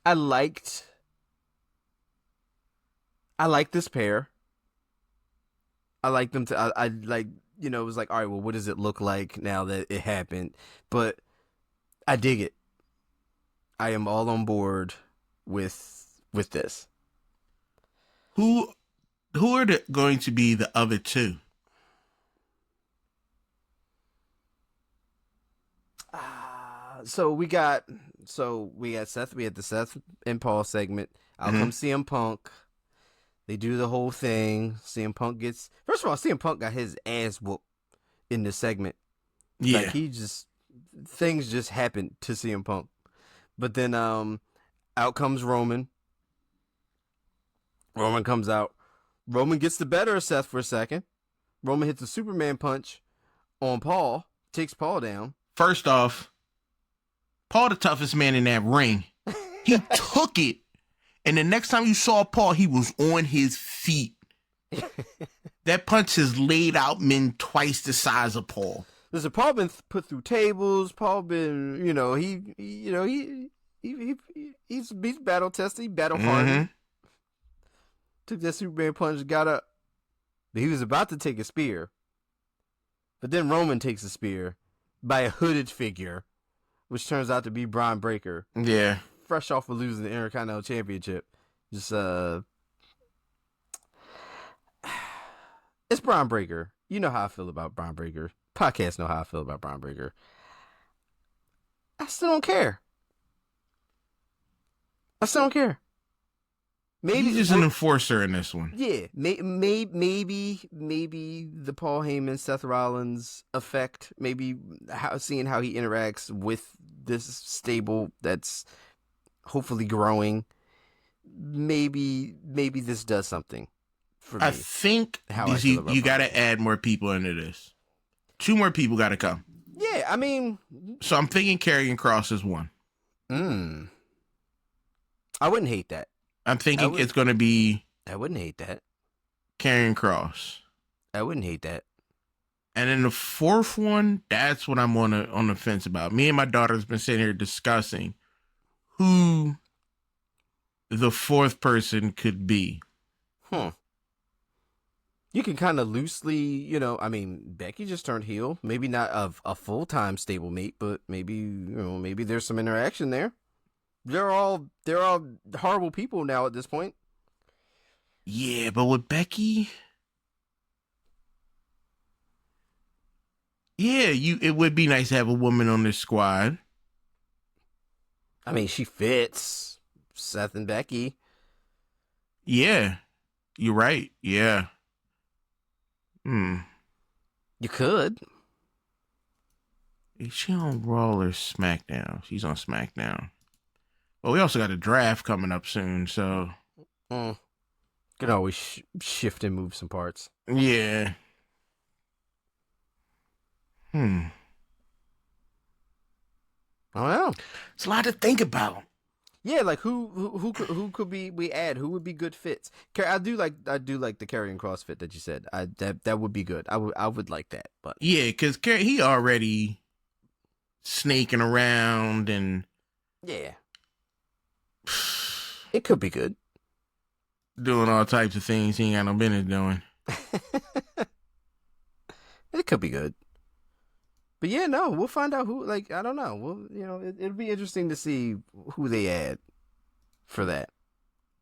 I liked this pair. I like them to. I like, it was like, all right, well, what does it look like now that it happened? But I dig it. I am all on board with this. Who are going to be the other two? So we had Seth. We had the Seth and Paul segment. Out comes CM Punk. They do the whole thing. CM Punk gets, first of all, CM Punk got his ass whooped in this segment. Yeah, like things just happened to CM Punk. But then out comes Roman. Roman comes out. Roman gets the better of Seth for a second. Roman hits a Superman punch on Paul, takes Paul down. First off, Paul the toughest man in that ring. He took it. And the next time you saw Paul, he was on his feet. That punch has laid out men twice the size of Paul. Listen, Paul been put through tables. Paul been, he's battle tested. He battle hardened. Took that Superman punch, got up. But he was about to take a spear. But then Roman takes a spear by a hooded figure, which turns out to be Braun Breaker. Yeah. Fresh off of losing the Intercontinental Championship. Just, it's Braun Breaker. You know how I feel about Braun Breaker. Podcasts know how I feel about Braun Breaker. I still don't care. Maybe he's just an enforcer in this one. Yeah, maybe the Paul Heyman, Seth Rollins effect. Maybe seeing how he interacts with this stable that's hopefully growing. Maybe this does something for me. I think you got to add more people into this. 2 more people got to come. Yeah, I mean, so I'm thinking Karrion Kross is one. I wouldn't hate that. I'm thinking it's going to be. I wouldn't hate that. Karrion Kross. I wouldn't hate that. And then the 4th one, that's what I'm on the fence about. Me and my daughter's been sitting here discussing who the 4th person could be. You can kind of loosely, Becky just turned heel. Maybe not a full-time stablemate, but maybe there's some interaction there. They're all horrible people now at this point. Yeah, but with Becky, it would be nice to have a woman on this squad. I mean, she fits Seth and Becky. Yeah, you're right. Yeah. You could. Is she on Raw or SmackDown? She's on SmackDown. Well, we also got a draft coming up soon, so. Could always shift and move some parts. Yeah. I don't know. It's a lot to think about. Yeah, like who could we add? Who would be good fits? I do like the Karrion Kross fit that you said. That would be good. I would like that. But yeah, because he already snaking around and yeah, it could be good. Doing all types of things he ain't got no business doing. It could be good. But yeah, no, we'll find out who, I don't know. It'll be interesting to see who they add for that.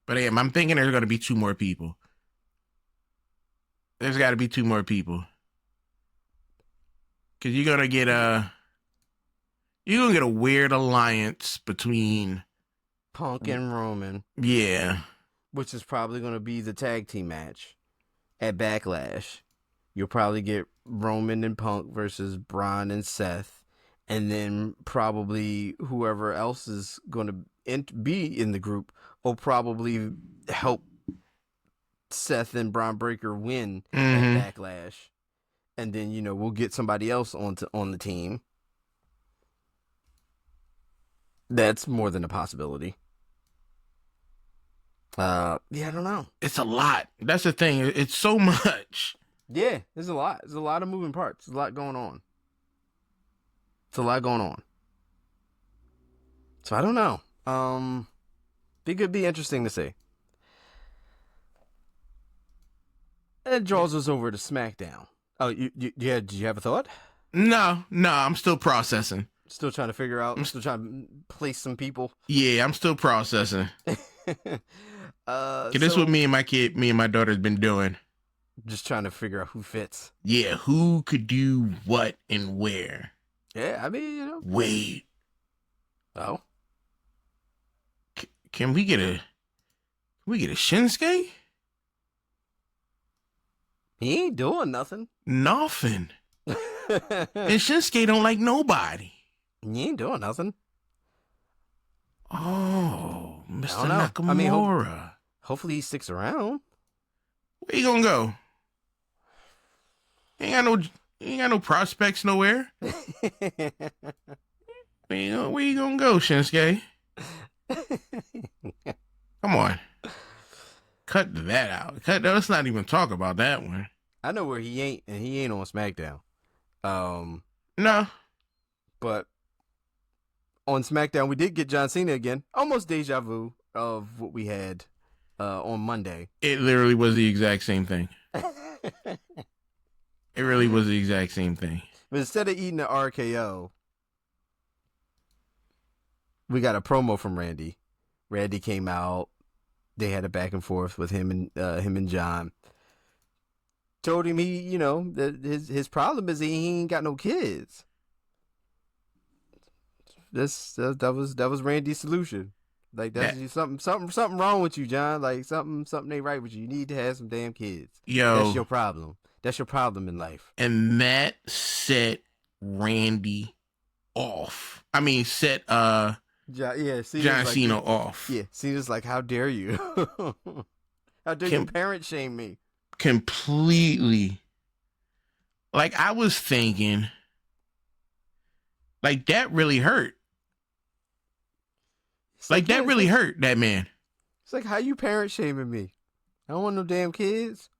But yeah, I'm thinking there's going to be 2 more people. There's got to be 2 more people. Because you're going to get a weird alliance between Punk and Roman, Yeah. which is probably going to be the tag team match at Backlash. You'll probably get Roman and Punk versus Braun and Seth, and then probably whoever else is going to be in the group will probably help Seth and Braun Breaker win at Backlash, and then we'll get somebody else on the team. That's more than a possibility. Yeah, I don't know. It's a lot. That's the thing. It's so much. Yeah, there's a lot. There's a lot of moving parts. There's a lot going on. So I don't know. It could be interesting to see. It draws us over to SmackDown. Oh, did you have a thought? No, I'm still processing. Still trying to figure out. I'm still trying to place some people. Yeah, I'm still processing. This is what me and my daughter's been doing. Just trying to figure out who fits. Yeah, who could do what and where. Yeah, I mean, Wait. Oh. Can we get a Shinsuke? He ain't doing nothing. Nothing. And Shinsuke don't like nobody. He ain't doing nothing. Oh, Mr. Nakamura. I mean, hopefully he sticks around. Where you gonna go? Ain't got no prospects nowhere. Where you gonna go, Shinsuke? Come on. Cut that out. Let's not even talk about that one. I know where he ain't, and he ain't on SmackDown. No. But on SmackDown, we did get John Cena again. Almost deja vu of what we had on Monday. It literally was the exact same thing. It really was the exact same thing. But instead of eating the RKO, we got a promo from Randy. Randy came out. They had a back and forth with him and John. Told him that his problem is he ain't got no kids. That was Randy's solution. Like that's something wrong with you, John. Like something ain't right with you. You need to have some damn kids. Yo, that's your problem. That's your problem in life. And that set Randy off. I mean, set John Cena off. Yeah, Cena's like, how dare you? How dare you parent shame me? Completely. Like I was thinking, like that really hurt. Like that really hurt that man. It's like, how you parent shaming me? I don't want no damn kids.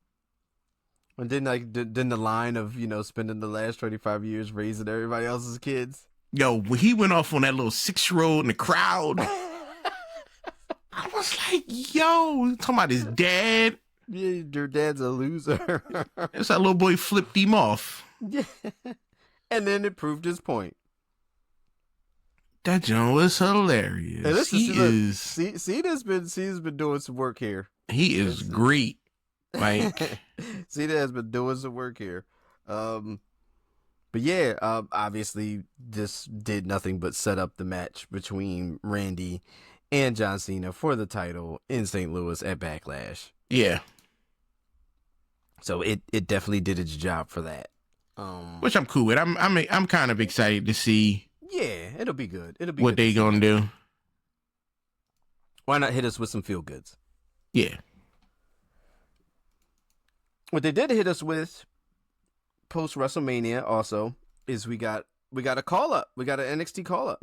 And then then the line of spending the last 25 years raising everybody else's kids. Yo, when he went off on that little 6-year-old in the crowd, I was like, yo, talking about his dad. Yeah, your dad's a loser. It's that little boy flipped him off. Yeah. And then it proved his point. That John was hilarious. Cena's been doing some work here. He is great. Like Cena has been doing some work here. But yeah, obviously this did nothing but set up the match between Randy and John Cena for the title in St. Louis at Backlash. Yeah. So it definitely did its job for that. Which I'm cool with. I'm kind of excited to see. Yeah, it'll be good. What they gonna do? Why not hit us with some feel goods? Yeah. What they did hit us with post WrestleMania also is we got a call up. We got an NXT call up.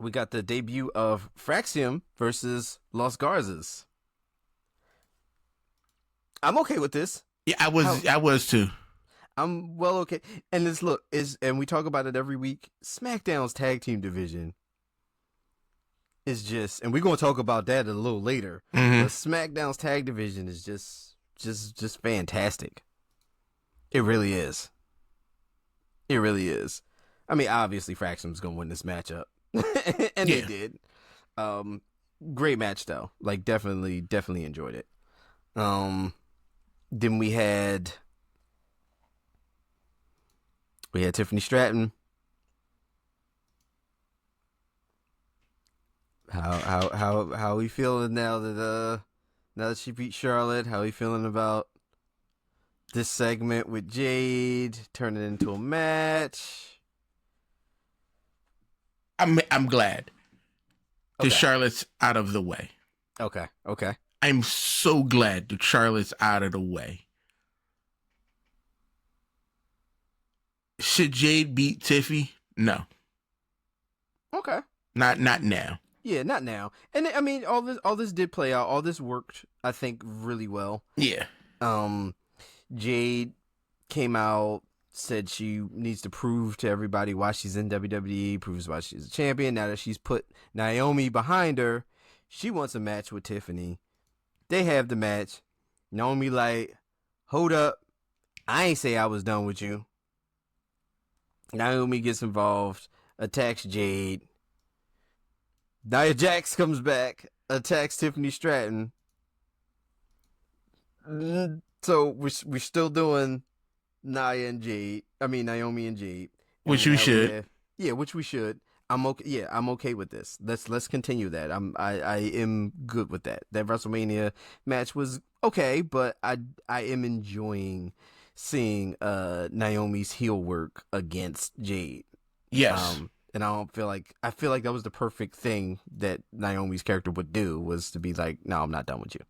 We got the debut of Fraxium versus Los Garzas. I'm okay with this. Yeah, I was too. I'm well okay. And and we talk about it every week. SmackDown's tag team division is just, and we're gonna talk about that a little later. Mm-hmm. But SmackDown's tag division is just fantastic. It really is. It really is. I mean, obviously Fraxium's gonna win this matchup. And they did. Great match though. Like definitely enjoyed it. Then we had Tiffany Stratton How we feeling now that she beat Charlotte? How we feeling about this segment with Jade turning into a match? I'm glad that Okay. Charlotte's out of the way. Okay. I'm so glad that Charlotte's out of the way. Should Jade beat Tiffy? No. Okay. Not now. Yeah, not now. And I mean, all this did play out. All this worked, I think, really well. Yeah. Jade came out, said she needs to prove to everybody why she's in WWE, proves why she's a champion. Now that she's put Naomi behind her, she wants a match with Tiffany. They have the match. Naomi like, hold up, I ain't say I was done with you. Naomi gets involved, attacks Jade. Nia Jax comes back, attacks Tiffany Stratton. So we're still doing Naomi and Jade. Which we should. Which we should. I'm okay. Yeah, I'm okay with this. Let's continue that. I am good with that. That WrestleMania match was okay, but I am enjoying seeing Naomi's heel work against Jade. Yes. And I feel like that was the perfect thing that Naomi's character would do, was to be like, no, I'm not done with you.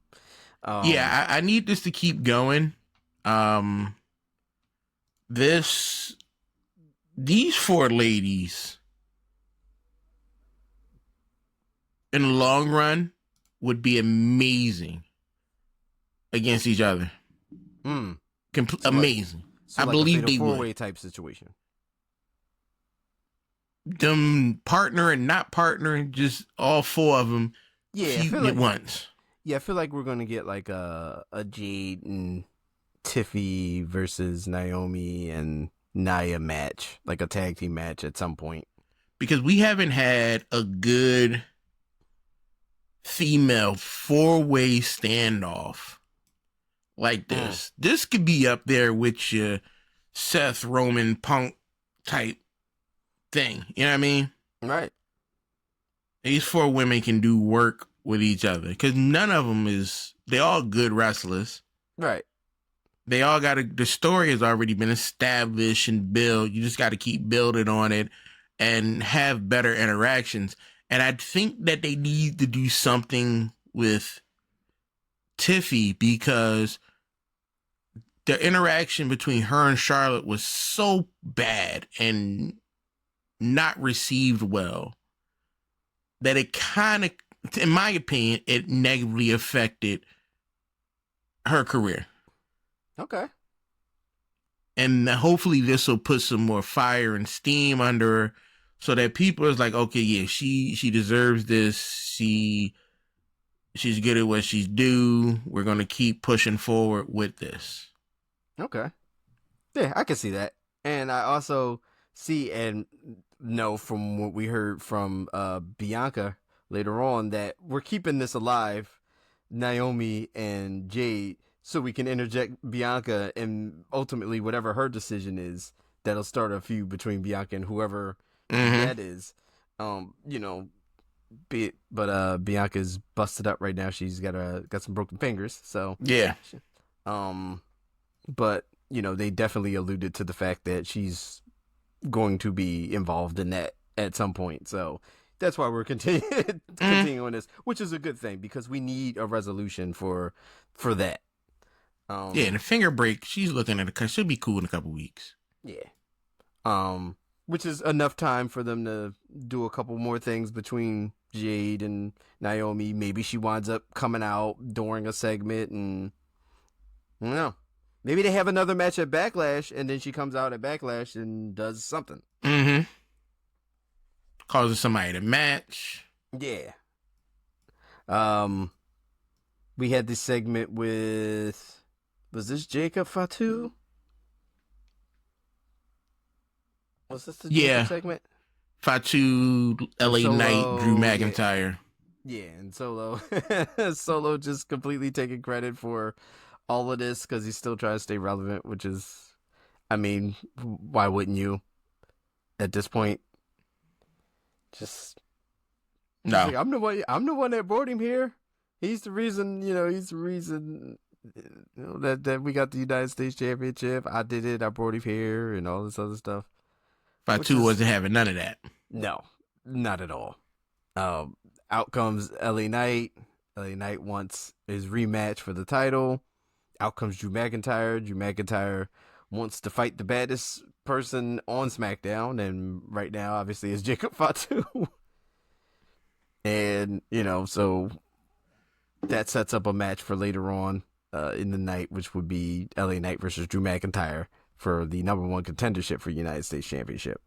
I need this to keep going. These 4 ladies in the long run would be amazing against each other. Amazing. So I believe they would. 4-way type situation. Them partner and not partner, just all 4 of them feuding at once. Yeah, I feel like we're gonna get like a Jade and Tiffy versus Naomi and Nia match, like a tag team match at some point. Because we haven't had a good female 4-way standoff like this. This could be up there with your Seth Roman Punk type thing. You know what I mean? Right. These 4 women can do work with each other, because none of them they all good wrestlers. Right. They all the story has already been established and built. You just got to keep building on it and have better interactions. And I think that they need to do something with Tiffy, because the interaction between her and Charlotte was so bad and not received well that it kind of, in my opinion, it negatively affected her career. Okay. And hopefully this will put some more fire and steam under her, so that people is like, okay, yeah, she deserves this. She's good at what she's due. We're going to keep pushing forward with this. Okay. Yeah, I can see that. And I also see and know from what we heard from Bianca later on that we're keeping this alive, Naomi and Jade, so we can interject Bianca, and ultimately whatever her decision is, that'll start a feud between Bianca and whoever that is. Bianca's busted up right now. She's got some broken fingers. So yeah. But they definitely alluded to the fact that she's going to be involved in that at some point. So that's why we're continuing this, which is a good thing, because we need a resolution for that. Yeah, and a finger break, she's looking at it. She'll be cool in a couple weeks. Yeah. Which is enough time for them to do a couple more things between Jade and Naomi. Maybe she winds up coming out during a segment, and I don't know. Maybe they have another match at Backlash, and then she comes out at Backlash and does something. Causes somebody to match. Yeah. We had this segment with, was this Jacob Fatu? Was this the Jacob segment? Fatu, LA Solo, Knight, Drew McIntyre. Yeah, and Solo. Solo just completely taking credit for all of this because he's still trying to stay relevant, which is, I mean, why wouldn't you at this point? Just No. He's like, I'm the one that brought him here. He's the reason, he's the reason that we got the United States Championship. I did it. I brought him here and all this other stuff. Fatu wasn't having none of that. No, not at all. Out comes LA Knight. LA Knight wants his rematch for the title. Out comes Drew McIntyre. Drew McIntyre wants to fight the baddest person on SmackDown, and right now, obviously, is Jacob Fatu. And, so that sets up a match for later on in the night, which would be LA Knight versus Drew McIntyre for the #1 contendership for United States Championship.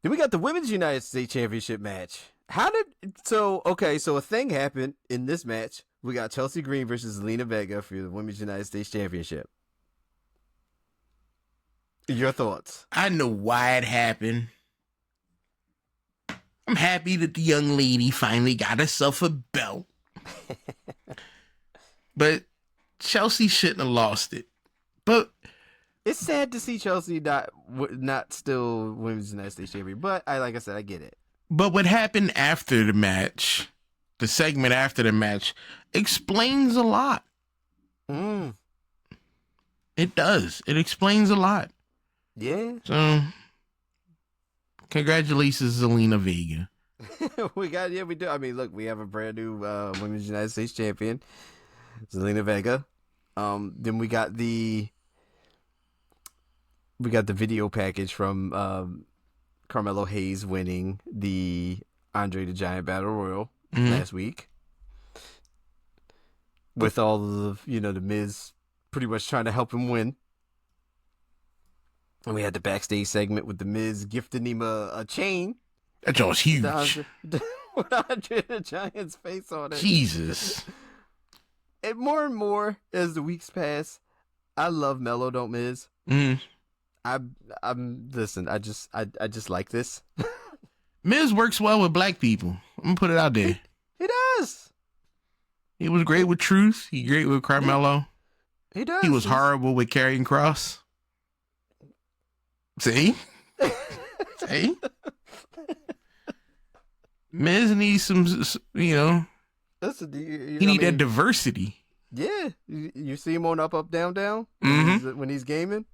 Then we got the Women's United States Championship match. So a thing happened in this match. We got Chelsea Green versus Zelina Vega for the Women's United States Championship. Your thoughts? I know why it happened. I'm happy that the young lady finally got herself a belt. But Chelsea shouldn't have lost it. But it's sad to see Chelsea not still Women's United States Champion. But like I said, I get it. But what happened after the match, the segment after the match, explains a lot. It does. It explains a lot. Yeah. So, congratulations, Zelina Vega. we do. I mean, look, we have a brand new Women's United States Champion, Zelina Vega. Then we got the video package from Carmelo Hayes winning the Andre the Giant Battle Royal last week. With all of the Miz pretty much trying to help him win. And we had the backstage segment with the Miz gifting him a chain. That joint was huge. With Andre the Giant's face on it. Jesus. And more as the weeks pass, I love Mello, don't Miz. Listen, I just like this. Miz works well with black people. I'm gonna put it out there. He does. He was great with Truth. He great with Carmelo. He does. He was horrible with Karrion Kross. See? See? Miz needs some, Listen, he need that diversity. Yeah. You see him on Up, Down, Down? When he's gaming?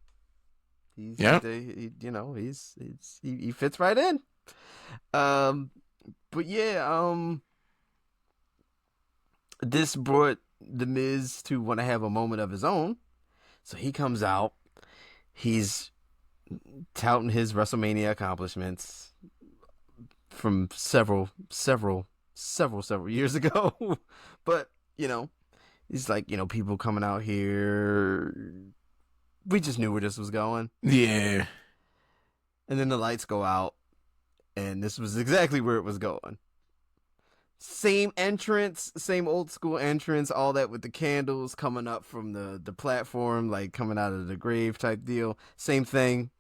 He fits right in. But yeah, this brought the Miz to want to have a moment of his own. So he comes out. He's touting his WrestleMania accomplishments from several years ago. But, he's like, people coming out here. We just knew where this was going. Yeah. And then the lights go out. And this was exactly where it was going. Same entrance, same old school entrance, all that with the candles coming up from the platform, like coming out of the grave type deal. Same thing.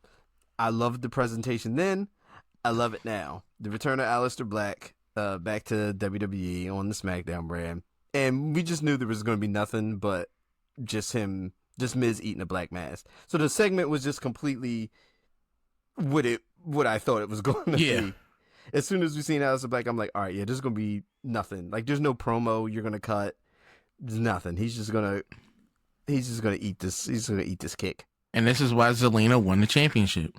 I loved the presentation then. I love it now. The return of Aleister Black back to WWE on the SmackDown brand. And we just knew there was going to be nothing but just Miz eating a black mask. So the segment was just completely what I thought it was going to be. As soon as we seen Aleister Black, I'm like, all right, yeah, there's going to be nothing. Like, there's no promo you're going to cut. There's nothing. He's just going to eat this. He's going to eat this kick. And this is why Zelina won the championship.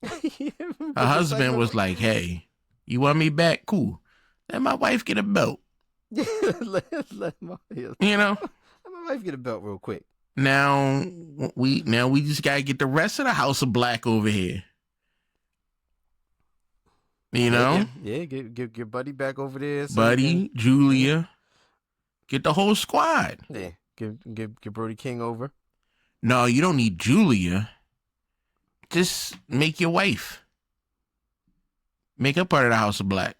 Her husband was like, hey, you want me back? Cool. Let my wife get a belt. let my wife get a belt real quick. Now we just got to get the rest of the House of Black over here. Yeah, get Buddy back over there. Buddy, Julia, get the whole squad. Yeah, get Brody King over. No, you don't need Julia. Just make your wife. Make her part of the House of Black.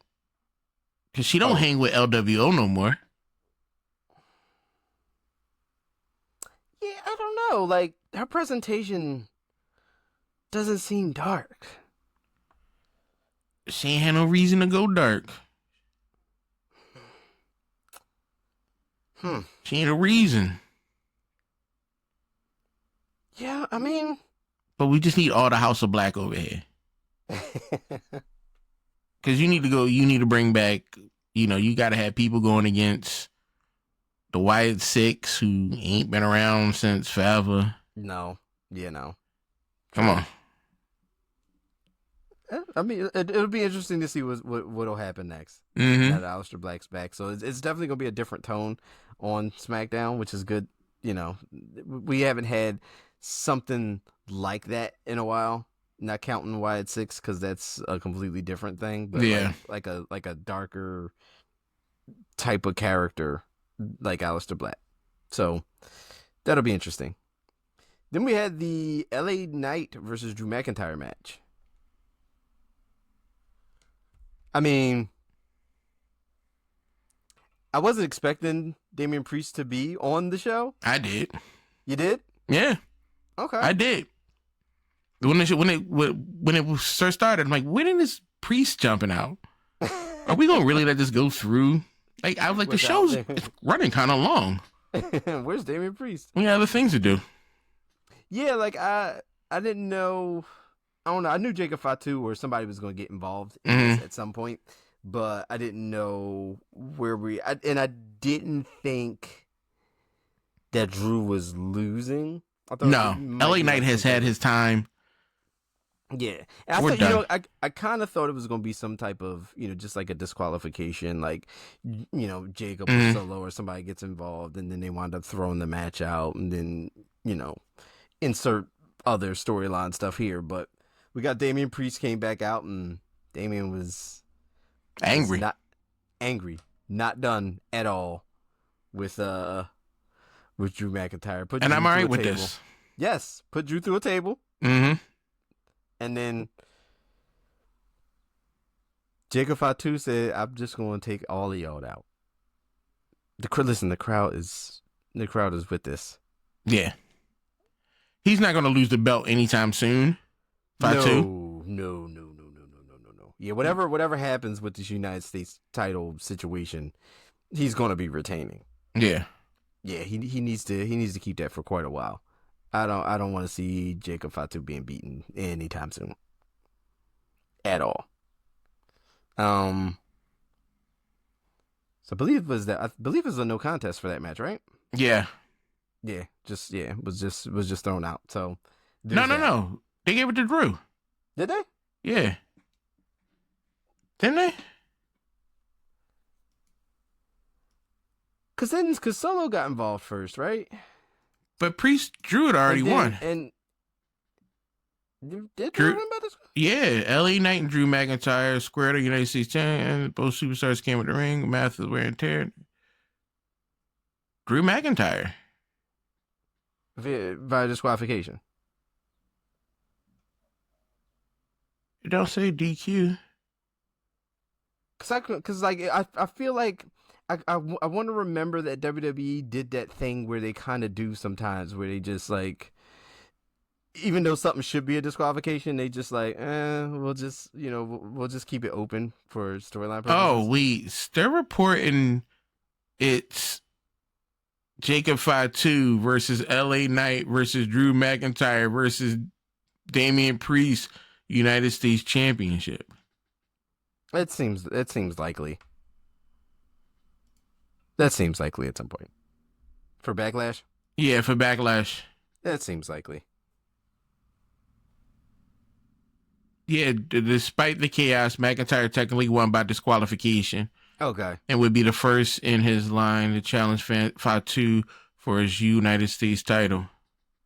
Because she don't hang with LWO no more. Yeah, I don't know. Like, her presentation doesn't seem dark. She ain't had no reason to go dark. She ain't a reason. Yeah, I mean... But we just need all the House of Black over here. Because you need to bring back, you got to have people going against the Wyatt Six, who ain't been around since forever. No. Yeah, no. Come on. I mean, it'll be interesting to see what'll happen next. Mm-hmm. Now that Aleister Black's back, so it's definitely gonna be a different tone on SmackDown, which is good. We haven't had something like that in a while. Not counting Wyatt Six, because that's a completely different thing. But Yeah, like a darker type of character like Aleister Black. So that'll be interesting. Then we had the LA Knight versus Drew McIntyre match. I mean, I wasn't expecting Damian Priest to be on the show. I did. You did? Yeah. Okay. I did. When it first started, I'm like, when is this Priest jumping out? Are we gonna really let this go through? Like, I was like, the show's running kind of long. Where's Damian Priest? We got other things to do. Yeah, like I didn't know. I don't know. I knew Jacob Fatu or somebody was going to get involved in this at some point, but I didn't know where I didn't think that Drew was losing. I thought No, LA Knight has had his time. Yeah, and I thought, I kind of thought it was going to be some type of, just like a disqualification, like, Jacob or Solo or somebody gets involved, and then they wind up throwing the match out, and then, insert other storyline stuff here. But we got Damian Priest came back out, and Damian was angry, not done at all with Drew McIntyre. And I'm all right with this. Yes, put Drew through a table. Mm-hmm. And then Jacob Fatu said, "I'm just going to take all of y'all out." The crowd is with this. Yeah, he's not going to lose the belt anytime soon. Fatu. No. Yeah, whatever happens with this United States title situation, he's going to be retaining. Yeah. Yeah, he needs to keep that for quite a while. I don't want to see Jacob Fatu being beaten anytime soon. At all. So I believe it was a no contest for that match, right? Yeah. Yeah, it was just thrown out. So no. They gave it to Drew. Did they? Yeah. Didn't they? Cause Solo got involved first, right? But Drew had already won. And did Drew win by this? Yeah, LA Knight and Drew McIntyre squared the United States champion. Both superstars came with the ring. Math is wear and tear. Drew McIntyre. By disqualification. It don't say DQ. Cause I feel like I want to remember that WWE did that thing where they kind of do sometimes, where they just like, even though something should be a disqualification, they just like, we'll just keep it open for storyline purposes. Oh, they're reporting it's Jacob Fatu versus LA Knight versus Drew McIntyre versus Damian Priest United States Championship. It seems likely. That seems likely at some point. For Backlash? Yeah, for Backlash. That seems likely. Yeah, despite the chaos, McIntyre technically won by disqualification. Okay. And would be the first in his line to challenge Fatu for his United States title.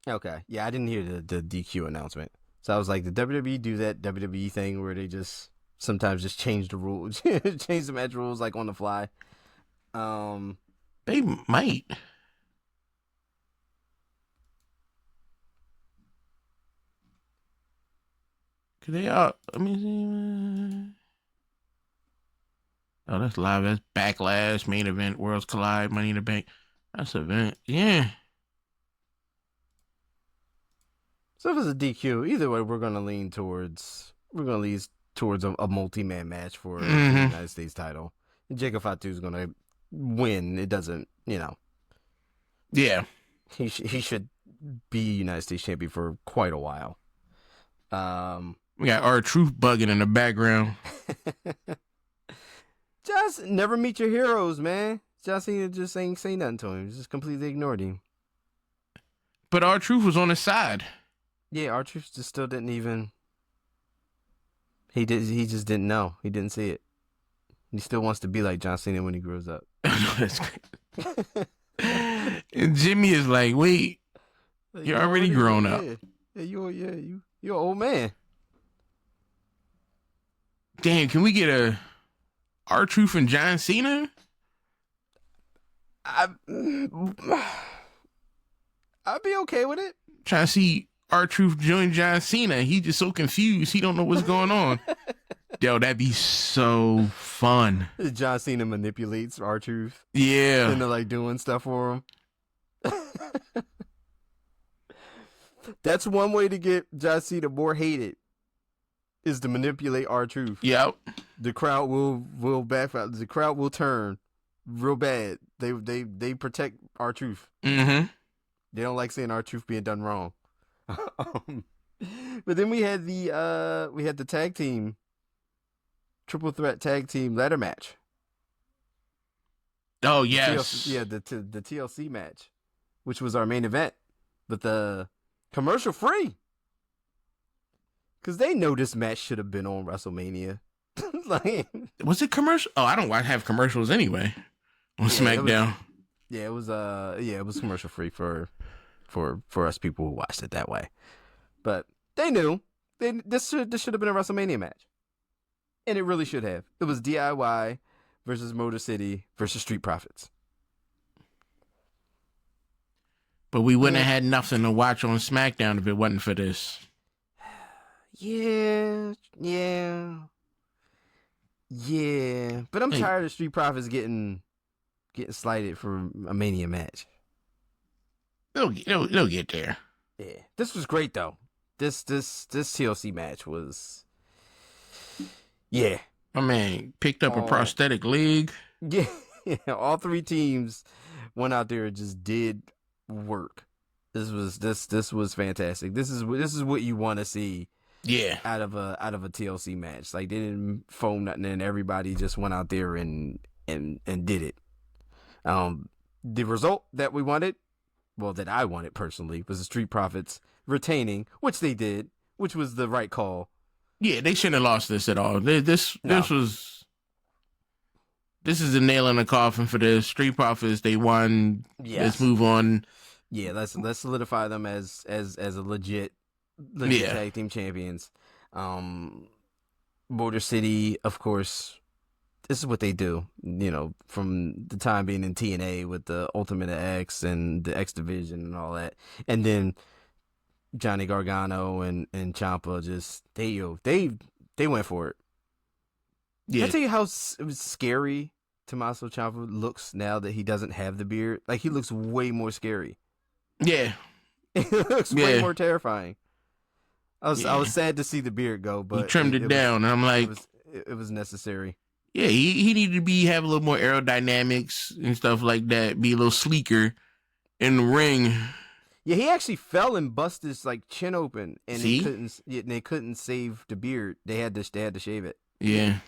Okay. Yeah, I didn't hear the DQ announcement. So I was like, did WWE do that WWE thing where they just sometimes just change the rules, change the match rules like on the fly? They might. Cause they are. Let me see. Oh, that's live. That's Backlash, main event, Worlds Collide, Money in the Bank. That's event. Yeah. So if it's a DQ, either way, we're gonna lean towards a multi-man match for the United States title. And Jacob Fatu is gonna win. It doesn't, Yeah. He should be United States champion for quite a while. We got R-Truth bugging in the background. Just never meet your heroes, man. John Cena just ain't say nothing to him. Just completely ignored him. But R-Truth was on his side. Yeah, R-Truth just still didn't even. He just didn't know. He didn't see it. He still wants to be like John Cena when he grows up. That's great. And Jimmy is like, wait, you're already grown up. Yeah, you're an old man. Damn, can we get a R-Truth and John Cena? I'd be okay with it. Trying to see R-Truth join John Cena. He just so confused. He don't know what's going on. Yo, that'd be so fun. John Cena manipulates R-Truth. Yeah. Into like doing stuff for him. That's one way to get John Cena more hated, is to manipulate R-Truth. Yep. The crowd will backfire. The crowd will turn real bad. They protect R-Truth. Mm-hmm. They don't like seeing R-Truth being done wrong. But then we had the tag team, triple threat tag team ladder match. Oh yes. The TLC match, which was our main event, but the commercial free. Because they know this match should have been on WrestleMania. Like, was it commercial? Oh, I don't have commercials anyway on SmackDown. It was commercial free for us people who watched it that way. But they knew this should have been a WrestleMania match, and it really should have. It was DIY versus Motor City versus Street Profits. But we wouldn't have had nothing to watch on SmackDown if it wasn't for this. Yeah. But I'm tired of Street Profits getting slighted for a Mania match. They'll get there. Yeah, this was great though. This TLC match was, yeah. My man picked up a prosthetic leg. Yeah, all three teams went out there and just did work. This was fantastic. This is what you want to see. Yeah, out of a TLC match. Like, they didn't foam nothing in. Everybody just went out there and did it. The result that we wanted, well, that I wanted personally, was the Street Profits retaining, which they did, which was the right call. Yeah, they shouldn't have lost this at all. This is a nail in the coffin for the Street Profits. They won. Yes. Let's move on. Yeah, let's solidify them as a legit tag team champions. Motor City, of course, this is what they do, from the time being in TNA with the Ultimate X and the X Division and all that. And then Johnny Gargano and Ciampa, just they went for it. Yeah. Can I tell you how scary Tommaso Ciampa looks now that he doesn't have the beard? Like, he looks way more scary. Yeah. It looks way more terrifying. I was sad to see the beard go, but he trimmed it down, and I'm like, it was necessary. Yeah, he needed to have a little more aerodynamics and stuff like that, be a little sleeker in the ring. Yeah, he actually fell and busted his chin open, and they couldn't save the beard. They had to shave it. Yeah.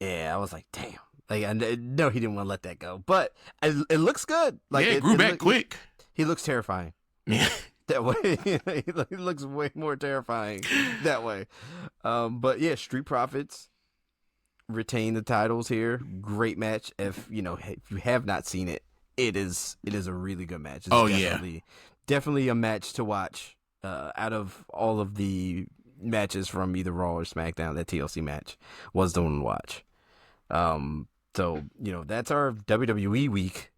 Yeah, I was like, damn. Like, I know he didn't want to let that go, but it looks good. Like, it grew back quick. He looks terrifying. Yeah. That way, he looks way more terrifying that way. But yeah, Street Profits retain the titles here. Great match. If you have not seen it, it is a really good match. It's definitely a match to watch. Out of all of the matches from either Raw or SmackDown, that TLC match was the one to watch. So that's our WWE week.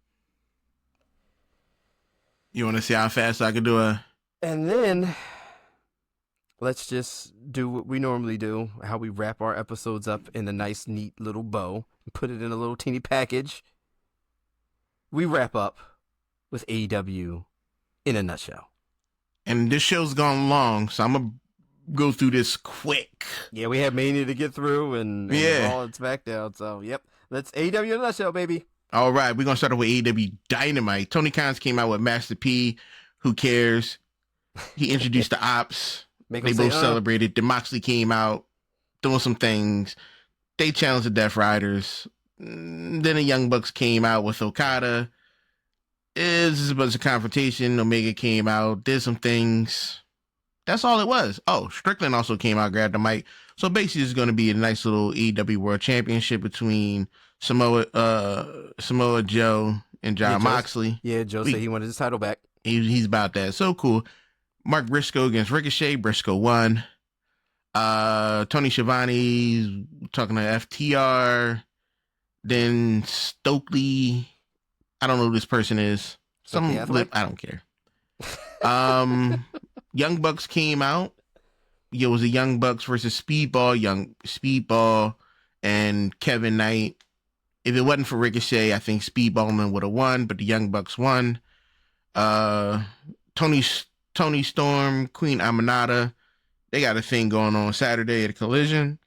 You want to see how fast I can do And then let's just do what we normally do, how we wrap our episodes up in a nice, neat little bow and put it in a little teeny package. We wrap up with AEW in a nutshell. And this show's gone long, so I'm going to go through this quick. Yeah, we have Mania to get through and Raw and SmackDown. So, yep. Let's AEW in a nutshell, baby. All right, we're going to start off with AEW Dynamite. Tony Khan came out with Master P. Who cares? He introduced the Ops. They both celebrated. Then Moxley came out doing some things. They challenged the Death Riders. Then the Young Bucks came out with Okada. It was just a bunch of confrontation. Omega came out, did some things. That's all it was. Oh, Strickland also came out, grabbed the mic. So basically, it's going to be a nice little AEW World Championship between Samoa Joe and John Moxley. Yeah, Joe said he wanted his title back. He's about that. So cool. Mark Briscoe against Ricochet. Briscoe won. Tony Schiavone's talking to FTR. Then Stokely. I don't know who this person is. Some flip. I don't care. Young Bucks came out. It was a Young Bucks versus Speedball and Kevin Knight. If it wasn't for Ricochet, I think Speedballman would have won, but the Young Bucks won. Tony Storm, Queen Aminata, they got a thing going on Saturday at a Collision.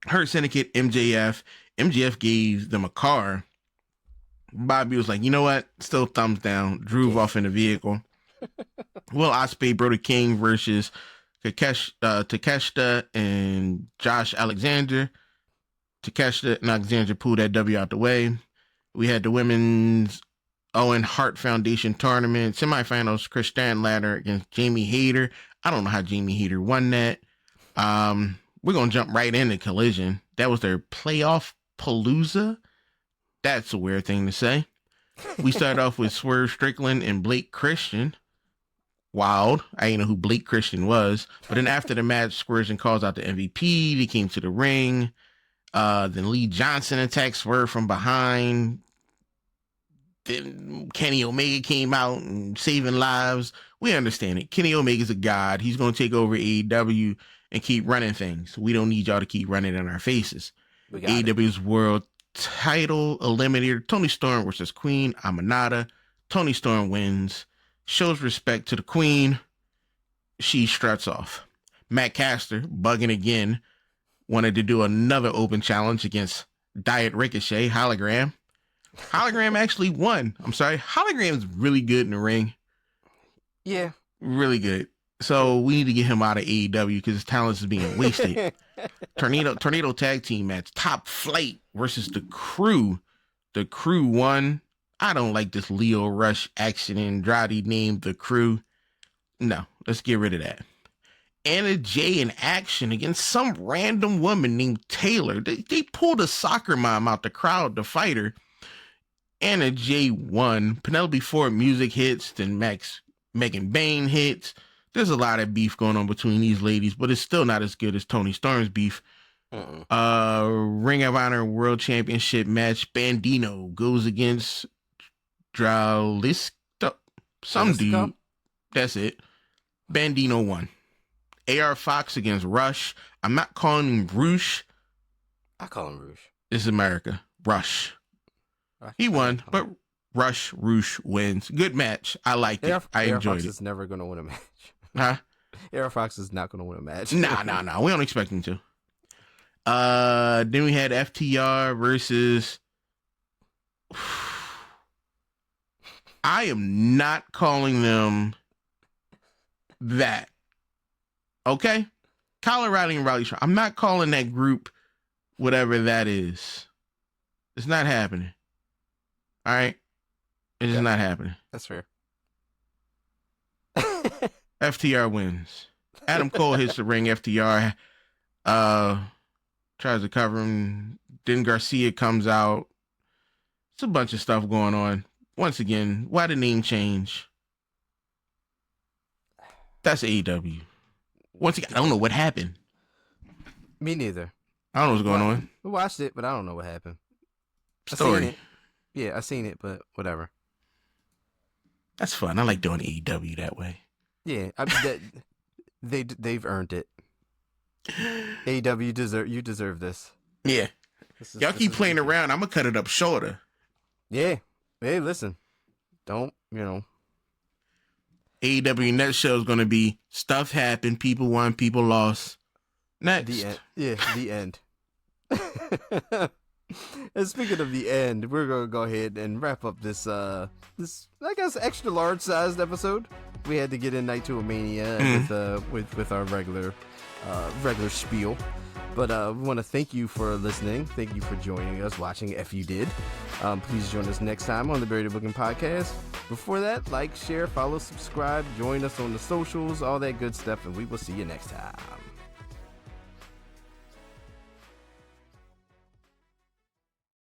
Hurt Syndicate, MJF. MJF gave them a car. Bobby was like, you know what? Still thumbs down. Drove off in the vehicle. Will Ospreay, Brody King versus Takeshita and Josh Alexander. Takeshita and Alexander pulled that W out the way. We had the women's Owen Hart Foundation tournament. Semifinals, Chris Stanlatter against Jamie Hayter. I don't know how Jamie Hayter won that. We're going to jump right into Collision. That was their playoff palooza. That's a weird thing to say. We started off with Swerve Strickland and Blake Christian. Wild. I didn't know who Blake Christian was. But then after the match, Swerve calls out the MVP. They came to the ring. Then Lee Johnson attacked Swerve from behind. Then Kenny Omega came out and saving lives. We understand it. Kenny Omega's a god. He's going to take over AEW and keep running things. We don't need y'all to keep running in our faces. AEW's World Title Eliminator. Tony Storm versus Queen Aminata. Tony Storm wins. Shows respect to the Queen. She struts off. Matt Caster, bugging again, wanted to do another open challenge against Diet Ricochet, Hologram. Hologram actually won. I'm sorry. Hologram's really good in the ring. Yeah. Really good. So we need to get him out of AEW because his talent is being wasted. Tornado tag team match. Top Flight versus the Crew. The Crew won. I don't like this Leo Rush action Andrade named the Crew. No, let's get rid of that. Anna Jay in action against some random woman named Taylor. They pulled a soccer mom out the crowd to fight her. Anna Jay won. Penelope Ford music hits. Then Megan Bain hits. There's a lot of beef going on between these ladies, but it's still not as good as Tony Storm's beef. Ring of Honor World Championship match. Bandino goes against Dralisto. Some dude. That's it. Bandino won. AR Fox against Rush. I'm not calling him Roosh. I call him Roosh. This is America. Rush. He won, but Roosh wins. Good match. I liked it. I enjoyed it. AR Fox is never going to win a match. Huh? AR Fox is not going to win a match. Nah. We don't expect him to. Then we had FTR versus... I am not calling them that. Okay? Colorado and Raleigh. I'm not calling that group whatever that is. It's not happening. All right? It's just not happening. That's fair. FTR wins. Adam Cole hits the ring. FTR tries to cover him. Then Garcia comes out. It's a bunch of stuff going on. Once again, why the name change? That's AEW. Once again, I don't know what happened. Me neither. I don't know what's going on. We watched it, but I don't know what happened. Story. Yeah, I seen it, but whatever. That's fun. I like doing AEW that way. Yeah, they've earned it. AEW, you deserve this. Yeah. Y'all keep playing around. I'm gonna cut it up shorter. Yeah. Hey, listen. Don't, AEW next show is gonna be stuff happened, people won, people lost. Next. The end. Yeah, the end. And speaking of the end, we're gonna go ahead and wrap up this I guess extra large sized episode we had to get in Night 2 of Mania with our regular spiel. But we want to thank you for listening. Thank you for joining us, watching, if you did. Please join us next time on the Buried Booking Podcast. Before that, like, share, follow, subscribe, join us on the socials, all that good stuff, and we will see you next time.